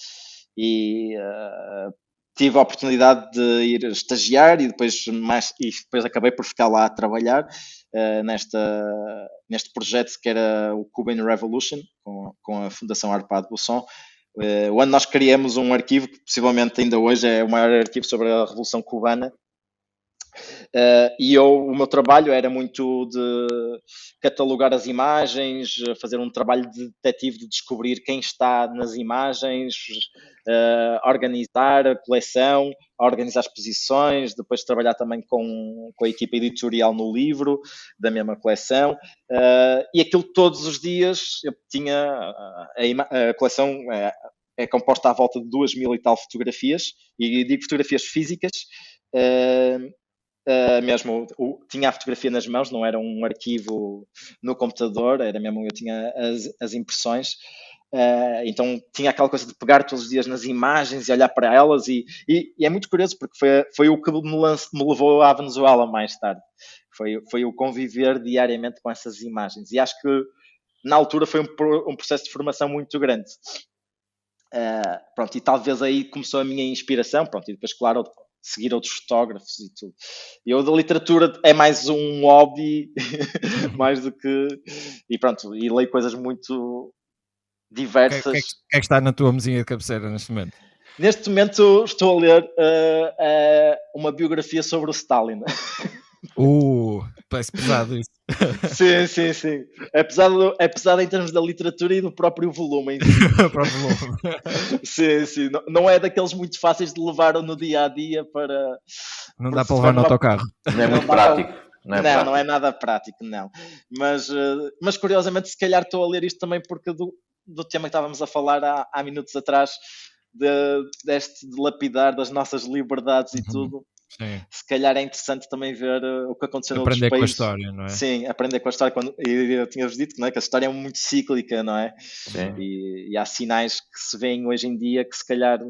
e tive a oportunidade de ir estagiar e depois acabei por ficar lá a trabalhar neste projeto que era o Cuban Revolution, com a Fundação Arpad Busson, onde nós criamos um arquivo que possivelmente ainda hoje é o maior arquivo sobre a Revolução Cubana. E o meu trabalho era muito de catalogar as imagens, fazer um trabalho de detetive de descobrir quem está nas imagens, organizar a coleção, organizar exposições, depois trabalhar também com a equipa editorial no livro da mesma coleção, e aquilo todos os dias eu tinha a coleção é composta à volta de 2.000 e tal fotografias, e digo fotografias físicas, mesmo tinha a fotografia nas mãos, não era um arquivo no computador, era mesmo, eu tinha as impressões, então tinha aquela coisa de pegar todos os dias nas imagens e olhar para elas, e é muito curioso porque foi o que me levou à Venezuela mais tarde, foi o conviver diariamente com essas imagens, e acho que na altura foi um processo de formação muito grande. Pronto, e talvez aí começou a minha inspiração, pronto, e depois, claro, seguir outros fotógrafos e tudo. Eu da literatura é mais um hobby, mais do que... E pronto, e leio coisas muito diversas. O que é que está na tua mesinha de cabeceira neste momento? Neste momento estou a ler uma biografia sobre o Stalin. Parece pesado isso. Sim. É pesado em termos da literatura e do próprio volume em si. Sim. Não é daqueles muito fáceis de levar no dia a dia para... Não dá para levar no autocarro. Não é muito prático. Não é nada prático, não. Mas curiosamente, se calhar estou a ler isto também porque do tema que estávamos a falar há minutos atrás, deste de lapidar das nossas liberdades e tudo. Sim. Se calhar é interessante também ver o que aconteceu noutros países. Aprender com a história, não é? Sim, aprender com a história. E eu tinha-vos dito, não é, que a história é muito cíclica, não é? Sim. E há sinais que se veem hoje em dia que se calhar,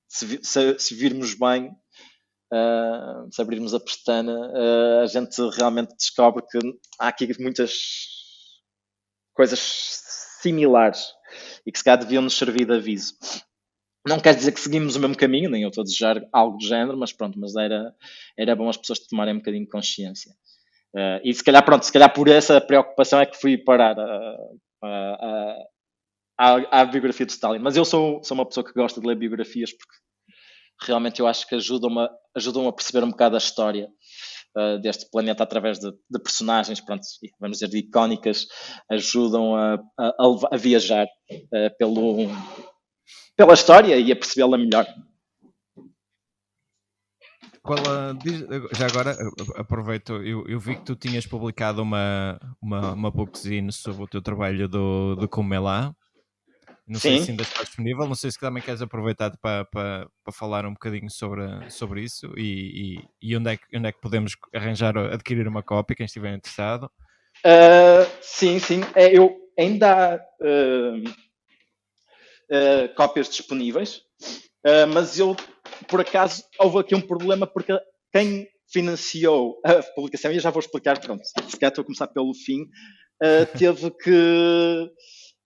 se virmos bem, se abrirmos a pestana, a gente realmente descobre que há aqui muitas coisas similares e que se calhar deviam nos servir de aviso. Não quer dizer que seguimos o mesmo caminho, nem eu estou a desejar algo do género, mas pronto, era bom as pessoas tomarem um bocadinho de consciência. E se calhar por essa preocupação é que fui parar à biografia de Stalin. Mas eu sou uma pessoa que gosta de ler biografias porque realmente eu acho que ajudam a perceber um bocado a história deste planeta através de personagens, pronto, vamos dizer, de icónicas, ajudam a viajar pela história e a percebê-la melhor. Já agora, aproveito, eu vi que tu tinhas publicado uma bookzine sobre o teu trabalho do Comelá. Não sei se ainda está disponível, não sei se também queres aproveitar para falar um bocadinho sobre isso e onde é que podemos adquirir uma cópia, quem estiver interessado. Sim. Eu ainda há cópias disponíveis, mas por acaso, houve aqui um problema porque quem financiou a publicação, e eu já vou explicar, pronto, se calhar estou a começar pelo fim, teve que,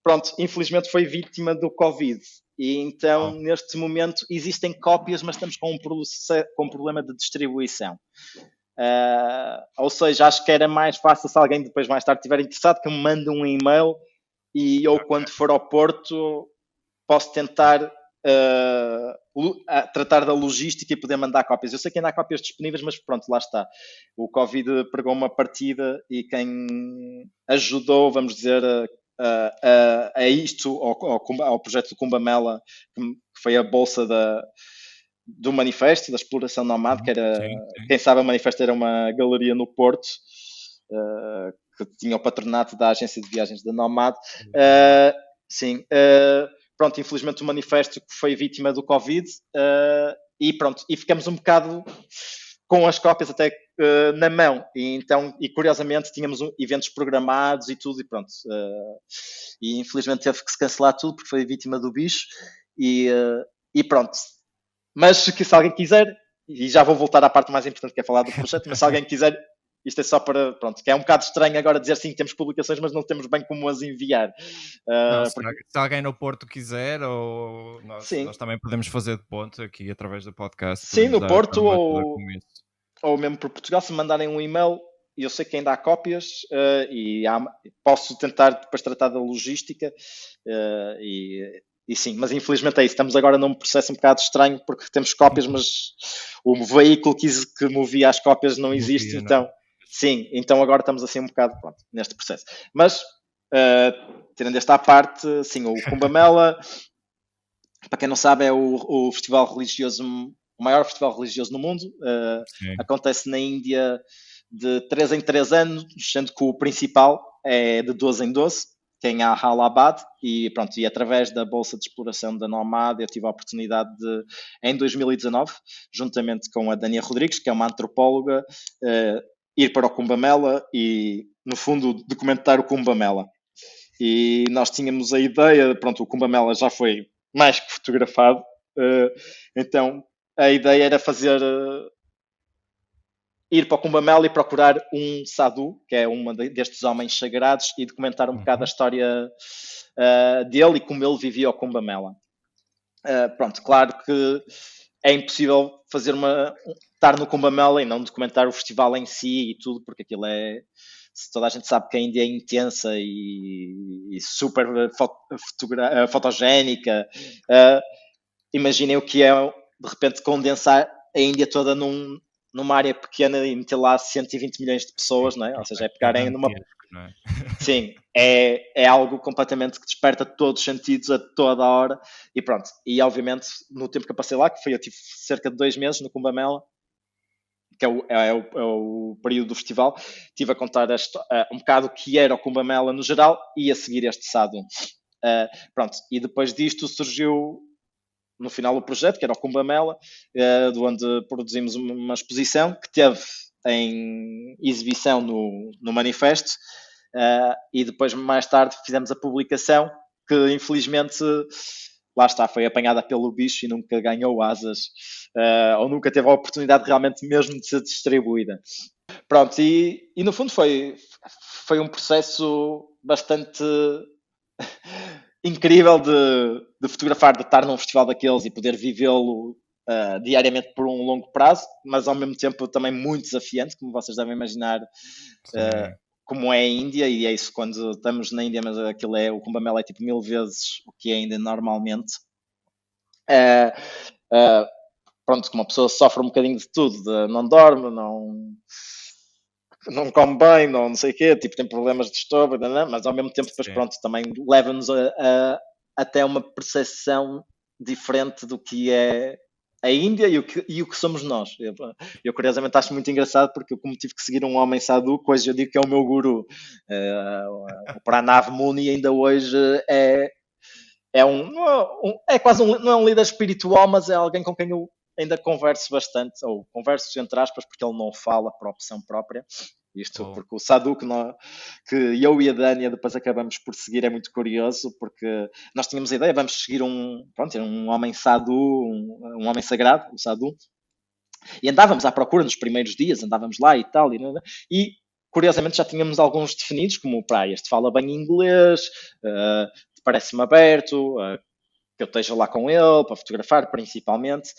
pronto, infelizmente foi vítima do Covid. E então, neste momento, existem cópias, mas estamos com um problema de distribuição. Ou seja, acho que era mais fácil se alguém depois mais tarde estiver interessado que me mande um e-mail e eu, quando for ao Porto, posso tentar tratar da logística e poder mandar cópias. Eu sei que ainda há cópias disponíveis, mas pronto, lá está. O Covid pregou uma partida e quem ajudou, vamos dizer, a isto, ao projeto do Cumbamela, que foi a bolsa do manifesto, da exploração nomade, que era, sim. Quem sabe, o manifesto era uma galeria no Porto, que tinha o patronato da agência de viagens da Nomad. Sim. Pronto, infelizmente o manifesto foi vítima do Covid e pronto, e ficamos um bocado com as cópias até na mão, e curiosamente tínhamos eventos programados e tudo, e pronto, e infelizmente teve que se cancelar tudo porque foi vítima do bicho, e pronto. Mas se alguém quiser, e já vou voltar à parte mais importante que é falar do projeto, mas se alguém quiser, isto é só para, pronto, que é um bocado estranho agora dizer sim, temos publicações, mas não temos bem como as enviar. Não, Porque, se alguém no Porto quiser, ou sim, nós também podemos fazer de ponto aqui através do podcast, sim, podemos no dar Porto uma ajuda com isso. ou mesmo por Portugal, se me mandarem um e-mail, eu sei que ainda há cópias posso tentar depois tratar da logística e sim, mas infelizmente é isso. Estamos agora num processo um bocado estranho porque temos cópias, mas o veículo que movia as cópias não existe, então sim, então agora estamos assim um bocado pronto, neste processo. Mas tirando esta à parte, sim, o Kumbamela, para quem não sabe, é o festival religioso, o maior festival religioso no mundo. Acontece na Índia de 3 em 3 anos, sendo que o principal é de 12 em 12, que é em Allahabad, e pronto, e através da Bolsa de Exploração da Nomad eu tive a oportunidade de, em 2019, juntamente com a Dania Rodrigues, que é uma antropóloga, ir para o Kumbamela e, no fundo, documentar o Kumbamela. E nós tínhamos a ideia, pronto, o Kumbamela já foi mais que fotografado, então a ideia era fazer ir para o Kumbamela e procurar um sadhu, que é destes homens sagrados, e documentar um bocado a história dele e como ele vivia o Kumbamela. Pronto, claro que é impossível estar no Kumbamela e não documentar o festival em si e tudo, porque aquilo toda a gente sabe que a Índia é intensa e super fotogénica. Imaginem o que é, de repente, condensar a Índia toda numa área pequena e meter lá 120 milhões de pessoas, não é? Ou seja, é pegarem numa... Não é? Sim, é algo completamente que desperta todos os sentidos a toda a hora. E pronto, e obviamente, no tempo que eu passei lá, eu tive cerca de 2 meses no Kumbamela, que é o período do festival, estive a contar um bocado o que era o Kumbamela no geral e a seguir este sadhu. Pronto, e depois disto surgiu no final o projeto, que era o Kumbamela, de onde produzimos uma exposição que teve em exibição no Manifesto, e depois mais tarde fizemos a publicação, que infelizmente lá está, foi apanhada pelo bicho e nunca ganhou asas, ou nunca teve a oportunidade realmente mesmo de ser distribuída. Pronto, e no fundo foi um processo bastante incrível de fotografar, de estar num festival daqueles e poder vivê-lo diariamente por um longo prazo, mas ao mesmo tempo também muito desafiante, como vocês devem imaginar, como é a Índia, e é isso quando estamos na Índia, mas aquilo o Kumbamela é tipo 1000 vezes o que é ainda normalmente. Pronto, que uma pessoa sofre um bocadinho de tudo, não dorme, não come bem, não sei o quê, tipo, tem problemas de estômago, mas ao mesmo tempo depois, pronto, também leva-nos até uma percepção diferente do que é a Índia e o que somos nós. Eu curiosamente acho muito engraçado porque eu, como tive que seguir um homem sadhu, que hoje eu digo que é o meu guru, o Pranav Muni ainda hoje é quase não é um líder espiritual, mas é alguém com quem eu ainda converso bastante, ou converso entre aspas, porque ele não fala por opção própria. Isto porque o sadhu que eu e a Dânia depois acabamos por seguir é muito curioso, porque nós tínhamos a ideia, vamos seguir um homem sadhu, um homem sagrado, o sadhu, e andávamos à procura nos primeiros dias, andávamos lá e tal, e curiosamente já tínhamos alguns definidos, como este fala bem inglês, parece-me aberto, que eu esteja lá com ele para fotografar principalmente,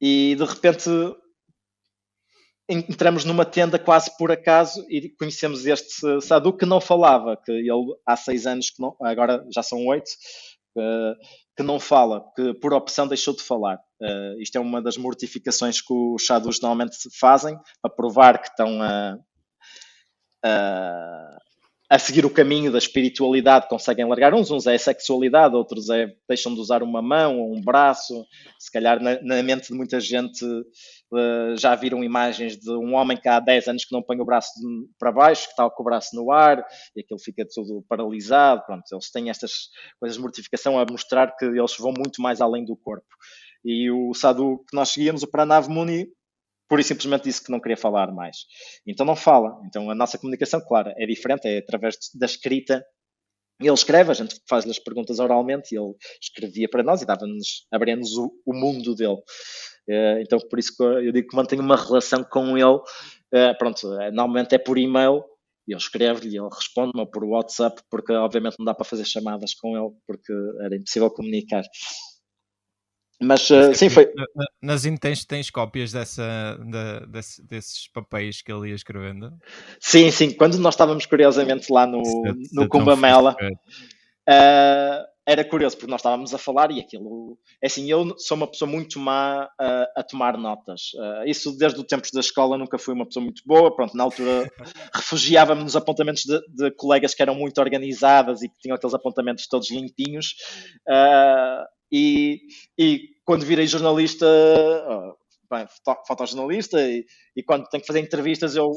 e de repente entramos numa tenda quase por acaso e conhecemos este sadhu que não falava, que ele há 6 anos, que não, agora já são 8, que não fala, que por opção deixou de falar. Isto é uma das mortificações que os sadhus normalmente fazem para provar que estão a seguir o caminho da espiritualidade, conseguem largar uns é a sexualidade, outros deixam de usar uma mão ou um braço. Se calhar na mente de muita gente já viram imagens de um homem que há 10 anos que não põe o braço para baixo, que está com o braço no ar e aquilo fica tudo paralisado. Pronto, eles têm estas coisas de mortificação a mostrar que eles vão muito mais além do corpo. E o Sadu que nós seguíamos, o Pranav Muni, pura e simplesmente disse que não queria falar mais. Então não fala. Então a nossa comunicação, claro, é diferente, é através da escrita. Ele escreve, a gente faz-lhe as perguntas oralmente, e ele escrevia para nós e abria-nos o mundo dele. Então por isso que eu digo que mantenho uma relação com ele. Pronto, normalmente é por e-mail, eu escrevo-lhe, ele responde-me por WhatsApp, porque obviamente não dá para fazer chamadas com ele, porque era impossível comunicar. Mas sim, foi. Nas tens cópias desses papéis que ele ia escrevendo? Sim, sim. Quando nós estávamos curiosamente lá no Cumbamela, era curioso, porque nós estávamos a falar e aquilo. É assim, eu sou uma pessoa muito má a tomar notas. Isso desde o tempo da escola nunca fui uma pessoa muito boa. Pronto, na altura refugiava-me nos apontamentos de colegas que eram muito organizadas e que tinham aqueles apontamentos todos limpinhos. E quando virei jornalista, fotojornalista, e quando tenho que fazer entrevistas, eu.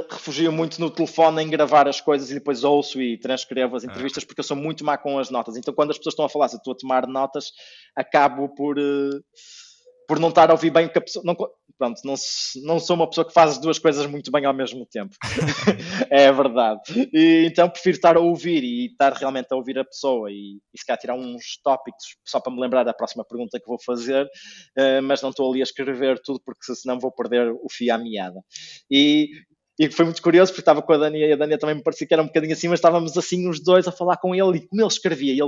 Refugio muito no telefone em gravar as coisas e depois ouço e transcrevo as entrevistas, porque eu sou muito má com as notas. Então, quando as pessoas estão a falar, se eu estou a tomar notas, acabo por não estar a ouvir bem o que a pessoa. Pronto, não sou uma pessoa que faz as duas coisas muito bem ao mesmo tempo. É verdade. E então prefiro estar a ouvir e estar realmente a ouvir a pessoa e se calhar tirar uns tópicos só para me lembrar da próxima pergunta que vou fazer, mas não estou ali a escrever tudo, porque senão vou perder o fio à meada. E foi muito curioso, porque estava com a Dani, e a Dani também me parecia que era um bocadinho assim, mas estávamos assim os dois a falar com ele, e como ele escrevia, e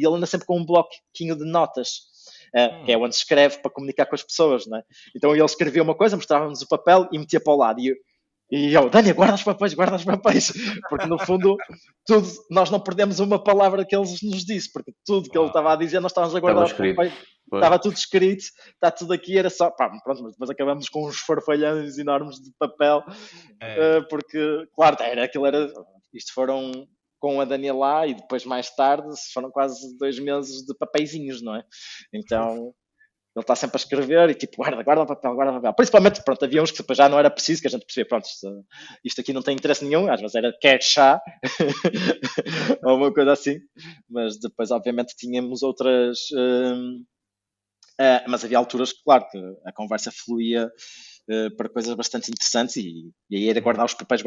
ele anda sempre com um bloquinho de notas, que é onde se escreve para comunicar com as pessoas, não é? Então ele escrevia uma coisa, mostrava-nos o papel e metia para o lado, e eu, Dani, guarda os papéis, porque no fundo tudo, nós não perdemos uma palavra que ele nos disse, porque tudo que ele estava a dizer nós estávamos a guardar os papéis. Estava tudo escrito, está tudo aqui, era só. Pronto, mas depois acabamos com uns farfalhões enormes de papel, porque, claro, isto foram com a Daniela lá e depois mais tarde foram quase 2 meses de papeizinhos, não é? Então ele está sempre a escrever e tipo, guarda o papel. Principalmente, pronto, havia uns que depois já não era preciso, que a gente percebia, pronto, isto aqui não tem interesse nenhum, às vezes era quer chá, ou uma coisa assim, mas depois obviamente tínhamos outras. Mas havia alturas que, claro, que a conversa fluía para coisas bastante interessantes e aí era guardar os papéis,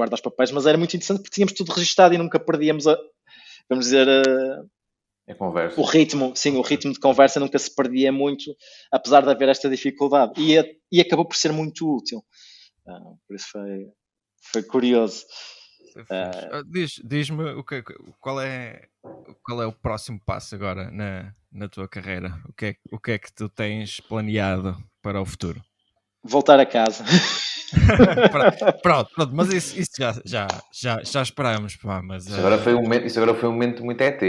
mas era muito interessante porque tínhamos tudo registado e nunca perdíamos vamos dizer, a conversa. O ritmo de conversa nunca se perdia muito, apesar de haver esta dificuldade. E acabou por ser muito útil. Por isso foi curioso. Diz-me qual é o próximo passo agora na tua carreira? O que é que tu tens planeado para o futuro? Voltar a casa. Pronto, mas isso já esperámos, pá, mas isso agora foi um momento muito ET.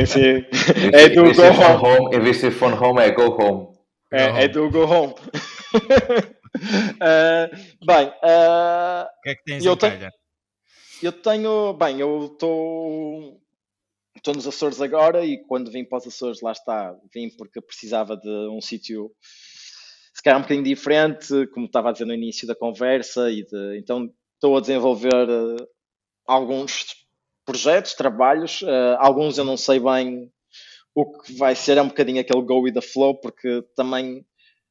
Sim. É do go home. Em vez de ser phone home, é go home. É do go home. Bem, o que é que tens em calha? Eu estou nos Açores agora e quando vim para os Açores, lá está, vim porque precisava de um sítio se calhar um bocadinho diferente, como estava a dizer no início da conversa, então estou a desenvolver alguns projetos, trabalhos, alguns eu não sei bem o que vai ser, é um bocadinho aquele go with the flow, porque também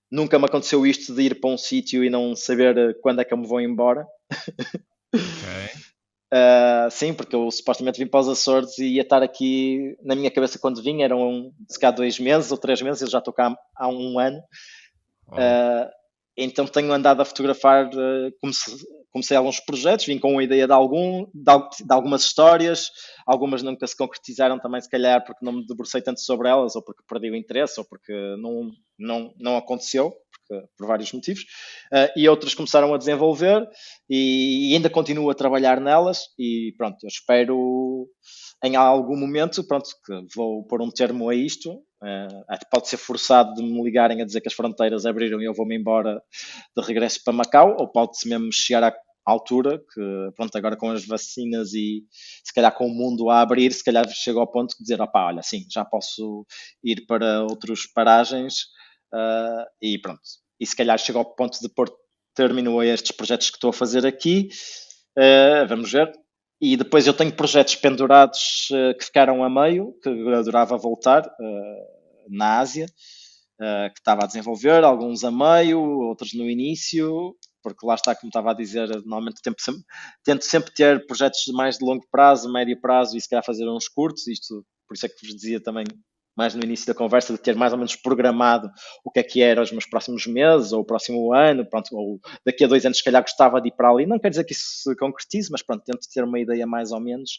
nunca me aconteceu isto de ir para um sítio e não saber quando é que eu me vou embora. Sim, porque eu supostamente vim para os Açores e ia estar aqui, na minha cabeça quando vim, eram se calhar 2 meses ou 3 meses, eu já estou cá há 1 ano. Então tenho andado a fotografar, comecei alguns projetos, vim com a ideia de algumas histórias, algumas nunca se concretizaram também, se calhar porque não me debrucei tanto sobre elas, ou porque perdi o interesse, ou porque não aconteceu, por vários motivos, e outras começaram a desenvolver e ainda continuo a trabalhar nelas e pronto, eu espero em algum momento, pronto, que vou pôr um termo a isto, pode ser forçado de me ligarem a dizer que as fronteiras abriram e eu vou-me embora de regresso para Macau, ou pode-se mesmo chegar à altura que, pronto, agora com as vacinas e se calhar com o mundo a abrir, se calhar chego ao ponto de dizer, opá, olha, sim, já posso ir para outros paragens e pronto. E se calhar chego ao ponto de pôr término a estes projetos que estou a fazer aqui. Vamos ver. E depois eu tenho projetos pendurados que ficaram a meio, que eu adorava voltar, na Ásia, que estava a desenvolver, alguns a meio, outros no início, porque lá está, como estava a dizer, normalmente tento sempre ter projetos mais de longo prazo, médio prazo e se calhar fazer uns curtos, isto por isso é que vos dizia também mais no início da conversa, de ter mais ou menos programado o que era os meus próximos meses, ou o próximo ano, pronto, ou daqui a 2 anos se calhar gostava de ir para ali, não quer dizer que isso se concretize, mas pronto, tento ter uma ideia mais ou menos,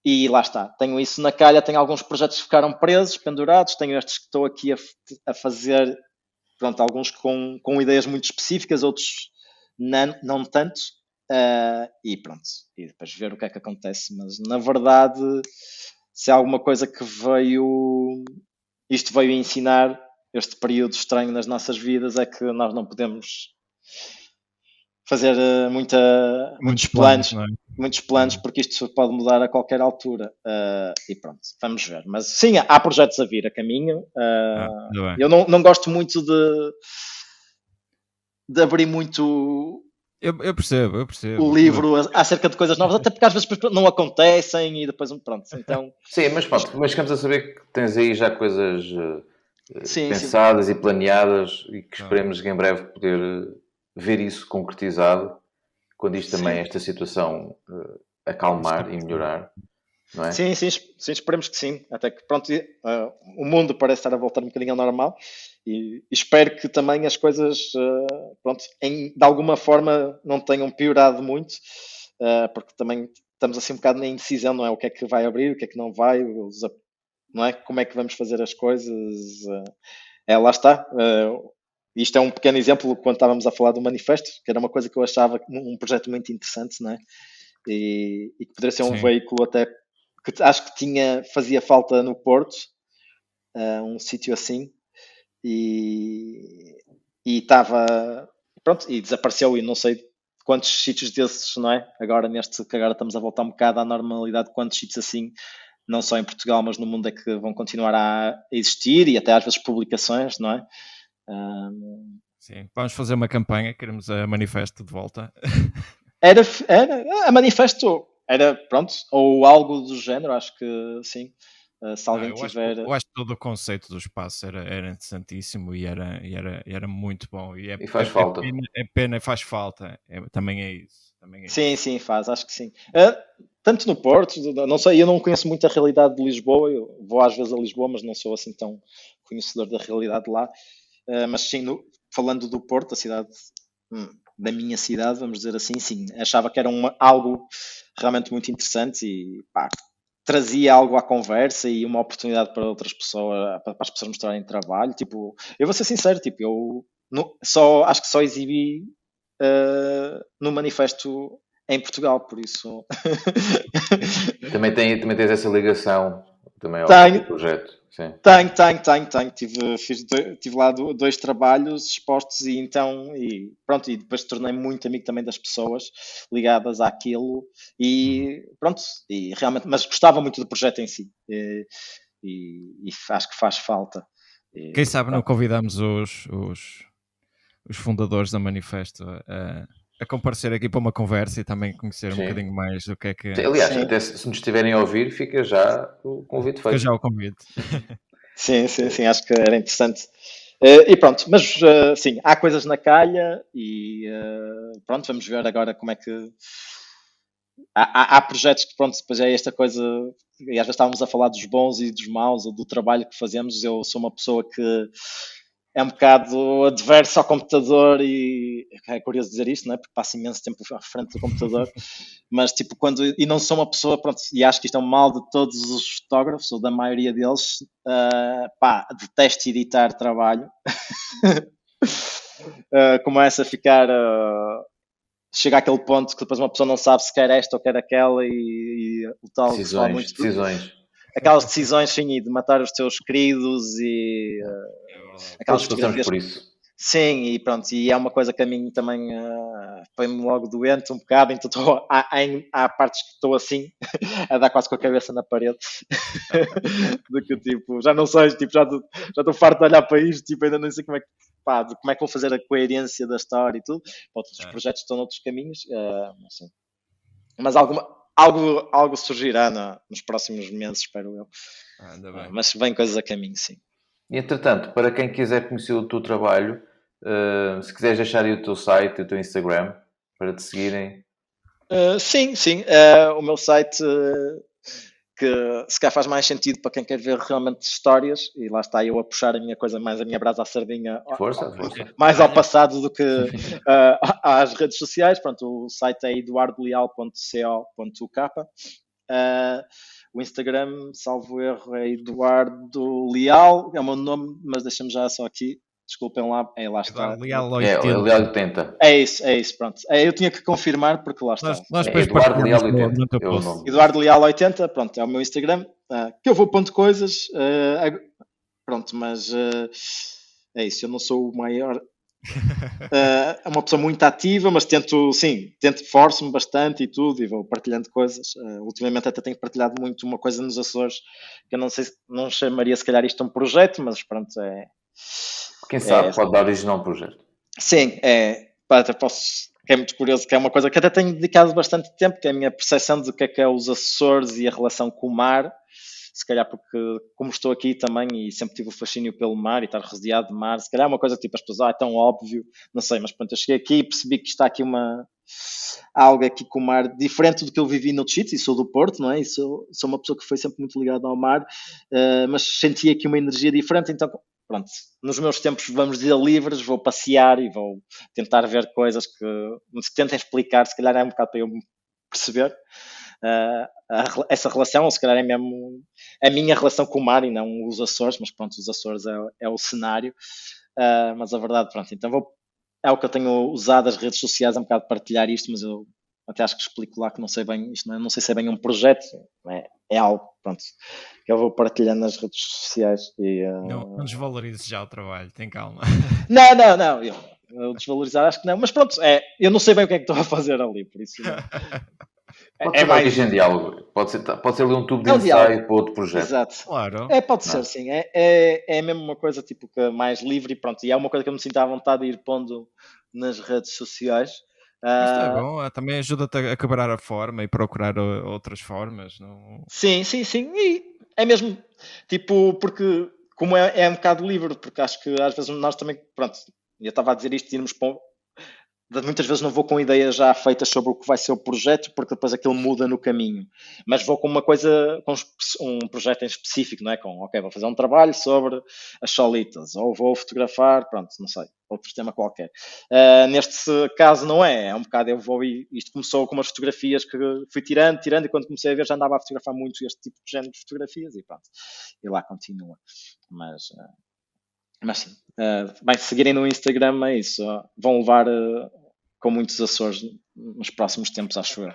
e lá está, tenho isso na calha, tenho alguns projetos que ficaram presos, pendurados, tenho estes que estou aqui a fazer, pronto, alguns com ideias muito específicas, outros não tanto, e pronto, e depois ver o que é que acontece, mas na verdade, se há alguma coisa que isto veio ensinar, este período estranho nas nossas vidas, é que nós não podemos fazer muitos planos, não é? muitos planos, porque isto pode mudar a qualquer altura. E pronto, vamos ver. Mas sim, há projetos a vir a caminho. Ainda bem. Eu não gosto muito de abrir muito Eu percebo. o livro acerca de coisas novas, até porque às vezes não acontecem e depois pronto. Então, Sim, mas pronto, mas ficamos a saber que tens aí já coisas sim, pensadas e planeadas e que esperemos que em breve poder ver isso concretizado quando isto também, esta situação acalmar e melhorar, não é? Sim, esperemos que sim. Até que pronto, o mundo parece estar a voltar um bocadinho ao normal e espero que também as coisas, pronto, de alguma forma não tenham piorado muito, porque também estamos assim um bocado na indecisão, não é? O que é que vai abrir, o que é que não vai, não é? Como é que vamos fazer as coisas? Lá está. Isto é um pequeno exemplo quando estávamos a falar do manifesto, que era uma coisa que eu achava um projeto muito interessante, não é? E que poderia ser um veículo até que acho que fazia falta no Porto, um sítio assim, e estava, pronto, e desapareceu, e não sei quantos sítios desses, não é? Agora que agora estamos a voltar um bocado à normalidade, quantos sítios assim, não só em Portugal, mas no mundo é que vão continuar a existir, e até às vezes publicações, não é? Sim, vamos fazer uma campanha, queremos a manifesto de volta. Era a manifesto, era pronto, ou algo do género, acho que sim. Se alguém tiver. Eu acho que todo o conceito do espaço era interessantíssimo e era muito bom. E faz falta. É pena, faz falta. Também é isso. Sim, faz, acho que sim. Tanto no Porto, não sei, eu não conheço muito a realidade de Lisboa, eu vou às vezes a Lisboa, mas não sou assim tão conhecedor da realidade lá. Mas sim, falando do Porto, a cidade da minha cidade, vamos dizer assim, sim, achava que era algo realmente muito interessante e pá, trazia algo à conversa e uma oportunidade para outras pessoas, para as pessoas mostrarem trabalho. Tipo, eu vou ser sincero, tipo, eu acho que só exibi no manifesto em Portugal, por isso. Também tens essa ligação também ao projeto. Sim. Tenho. Tive lá 2 trabalhos expostos e então, e pronto, e depois tornei-me muito amigo também das pessoas ligadas àquilo e pronto, e realmente, mas gostava muito do projeto em si e acho que faz falta. Quem sabe não convidamos os fundadores da Manifesto a comparecer aqui para uma conversa e também conhecer um bocadinho mais do que é que... Aliás, até se nos estiverem a ouvir, fica já o convite feito. Fica já o convite. Sim, acho que era interessante. E pronto, mas sim, há coisas na calha e pronto, vamos ver agora como é que... Há projetos que, pronto, depois é esta coisa, e às vezes estávamos a falar dos bons e dos maus, ou do trabalho que fazemos. Eu sou uma pessoa que é um bocado adverso ao computador e é curioso dizer isto, não é? Porque passo imenso tempo à frente do computador, mas tipo, e não sou uma pessoa, pronto, e acho que isto é um mal de todos os fotógrafos, ou da maioria deles, detesto editar trabalho. Começa a ficar... chega àquele ponto que depois uma pessoa não sabe se quer esta ou quer aquela e o tal decisões. Aquelas decisões, sim, de matar os teus queridos e aquelas fotografias por isso. Sim, e pronto, e é uma coisa que a mim também põe-me logo doente um bocado, então há partes que estou assim a dar quase com a cabeça na parede do que tipo, já não sei, tipo, já estou farto de olhar para isto, tipo, ainda não sei como é que vou fazer a coerência da história e tudo. Outros projetos estão noutros caminhos, assim. Mas algo surgirá nos próximos meses, espero eu. Ainda bem. Mas vem coisas a caminho, sim. E, entretanto, para quem quiser conhecer o teu trabalho, se quiseres deixar aí o teu site e o teu Instagram para te seguirem. Sim. O meu site, que se calhar faz mais sentido para quem quer ver realmente histórias, e lá está eu a puxar a minha coisa, mais a minha brasa à sardinha, Força. mais ao passado do que às redes sociais. Pronto, o site é eduardoleal.co.uk. O Instagram, salvo erro, é Eduardo Leal, é o meu nome, mas deixa-me já só aqui. Desculpem lá, lá está. Leal É 80. Leal 80. É isso, pronto. Eu tinha que confirmar porque lá está. Nós depois Eduardo Leal partilhamos 80. no teu É o post. nome. Eduardo Leal 80, pronto, é o meu Instagram, que eu vou pondo coisas, pronto, mas é isso, eu não sou o maior, é uma pessoa muito ativa, mas forço-me bastante e tudo, e vou partilhando coisas. Ultimamente até tenho partilhado muito uma coisa nos Açores, que eu não chamaria se calhar isto um projeto, mas pronto, Quem sabe pode dar origem a um projeto. Sim, até posso, que é muito curioso, que é uma coisa que até tenho dedicado bastante tempo, que é a minha percepção do que é os Açores e a relação com o mar. Se calhar porque, como estou aqui também e sempre tive o fascínio pelo mar e estar rodeado de mar, se calhar é uma coisa que tipo as pessoas, é tão óbvio, não sei, mas pronto, eu cheguei aqui e percebi que está aqui algo aqui com o mar diferente do que eu vivi noutros sítios, e sou do Porto, não é? E sou uma pessoa que foi sempre muito ligada ao mar, mas senti aqui uma energia diferente, então pronto, nos meus tempos, vamos dizer, livres, vou passear e vou tentar ver coisas que me tentem explicar, se calhar é um bocado para eu perceber essa relação, ou se calhar é mesmo a minha relação com o mar e não os Açores, mas pronto, os Açores é o cenário, mas a verdade, pronto, então é o que eu tenho usado as redes sociais, um bocado partilhar isto, mas eu até acho que explico lá que não sei bem, isto não sei se é bem um projeto, é algo, pronto, que eu vou partilhando nas redes sociais. E, Não desvalorizes já o trabalho, tem calma. Não, eu desvalorizar acho que não, mas pronto, eu não sei bem o que é que estou a fazer ali, por isso... Pode ser mais em diálogo, pode ser ali um tubo de ensaio para outro projeto. Exato. Claro. Pode ser, sim. É mesmo uma coisa tipo que mais livre e pronto. E é uma coisa que eu me sinto à vontade de ir pondo nas redes sociais. Isto é bom, também ajuda-te a quebrar a forma e procurar outras formas. Não... Sim. E é mesmo tipo, porque como é um bocado livre, porque acho que às vezes nós também, pronto, eu estava a dizer isto de irmos para muitas vezes não vou com ideias já feitas sobre o que vai ser o projeto, porque depois aquilo muda no caminho. Mas vou com uma coisa, com um projeto em específico, não é? Vou fazer um trabalho sobre as solitas, ou vou fotografar, pronto, não sei, outro tema qualquer. Neste caso não é um bocado, isto começou com umas fotografias que fui tirando, e quando comecei a ver já andava a fotografar muito este tipo de género de fotografias, e pronto, e lá continua. Mas sim, bem, se seguirem no Instagram é isso, vão levar com muitos Açores nos próximos tempos, acho eu.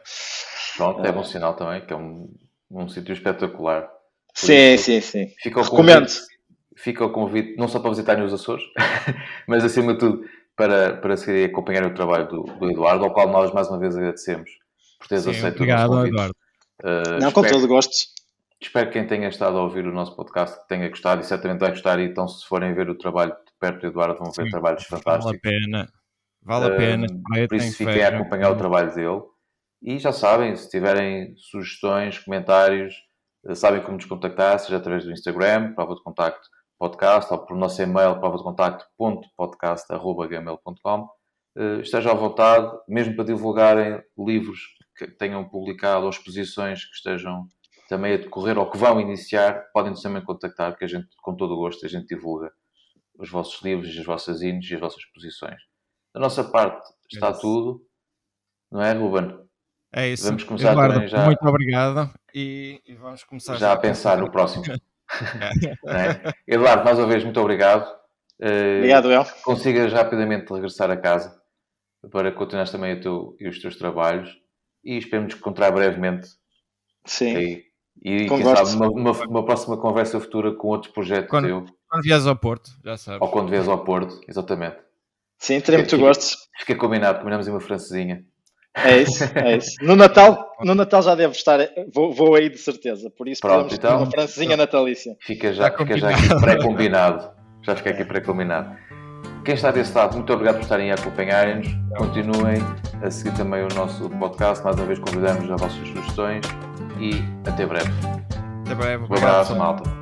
Pronto, é bom sinal também, que é um sítio espetacular. Sim. Recomendo. Fica o convite, não só para visitarem os Açores, mas acima de tudo para seguir e acompanhar o trabalho do Eduardo, ao qual nós mais uma vez agradecemos por teres aceito o nosso convite. Eduardo. Com todo gosto. Espero que quem tenha estado a ouvir o nosso podcast tenha gostado e certamente vai gostar. E então, se forem ver o trabalho de perto do Eduardo, vão ver trabalhos fantásticos. Vale a pena. Por isso, fiquem a acompanhar o trabalho dele. E já sabem, se tiverem sugestões, comentários, sabem como nos contactar, seja através do Instagram, prova de contacto podcast, ou por nosso e-mail, prova de contacto.podcast@gmail.com. Estejam à vontade, mesmo para divulgarem livros que tenham publicado ou exposições que estejam também a decorrer ou que vão iniciar, podem-nos também contactar, que a gente, com todo o gosto, a gente divulga os vossos livros, as vossas índices e as vossas exposições. Da nossa parte está tudo, não é, Ruben? É isso. Vamos começar Eduardo, também já. Muito obrigado e vamos começar já a pensar no próximo. Eduardo, mais uma vez, muito obrigado. Obrigado, El. Consigas rapidamente regressar a casa para continuar também e os teus trabalhos e esperamos encontrar brevemente. Sim. E quem sabe uma próxima conversa futura com outro projeto teu. Quando vieres ao Porto, já sabes. Ou quando vieres ao Porto, exatamente. Sim, terei muito gosto. Fica combinado, combinamos uma francesinha. É isso. No Natal já devo estar, vou aí de certeza, por isso pronto, podemos ter uma francesinha natalícia. Fica já aqui pré-combinado. Já fica aqui pré-combinado. quem está desse lado, muito obrigado por estarem a acompanharem-nos. Continuem a seguir também o nosso podcast. Mais uma vez convidamos as vossas sugestões e até breve. Até breve. Um abraço, malta.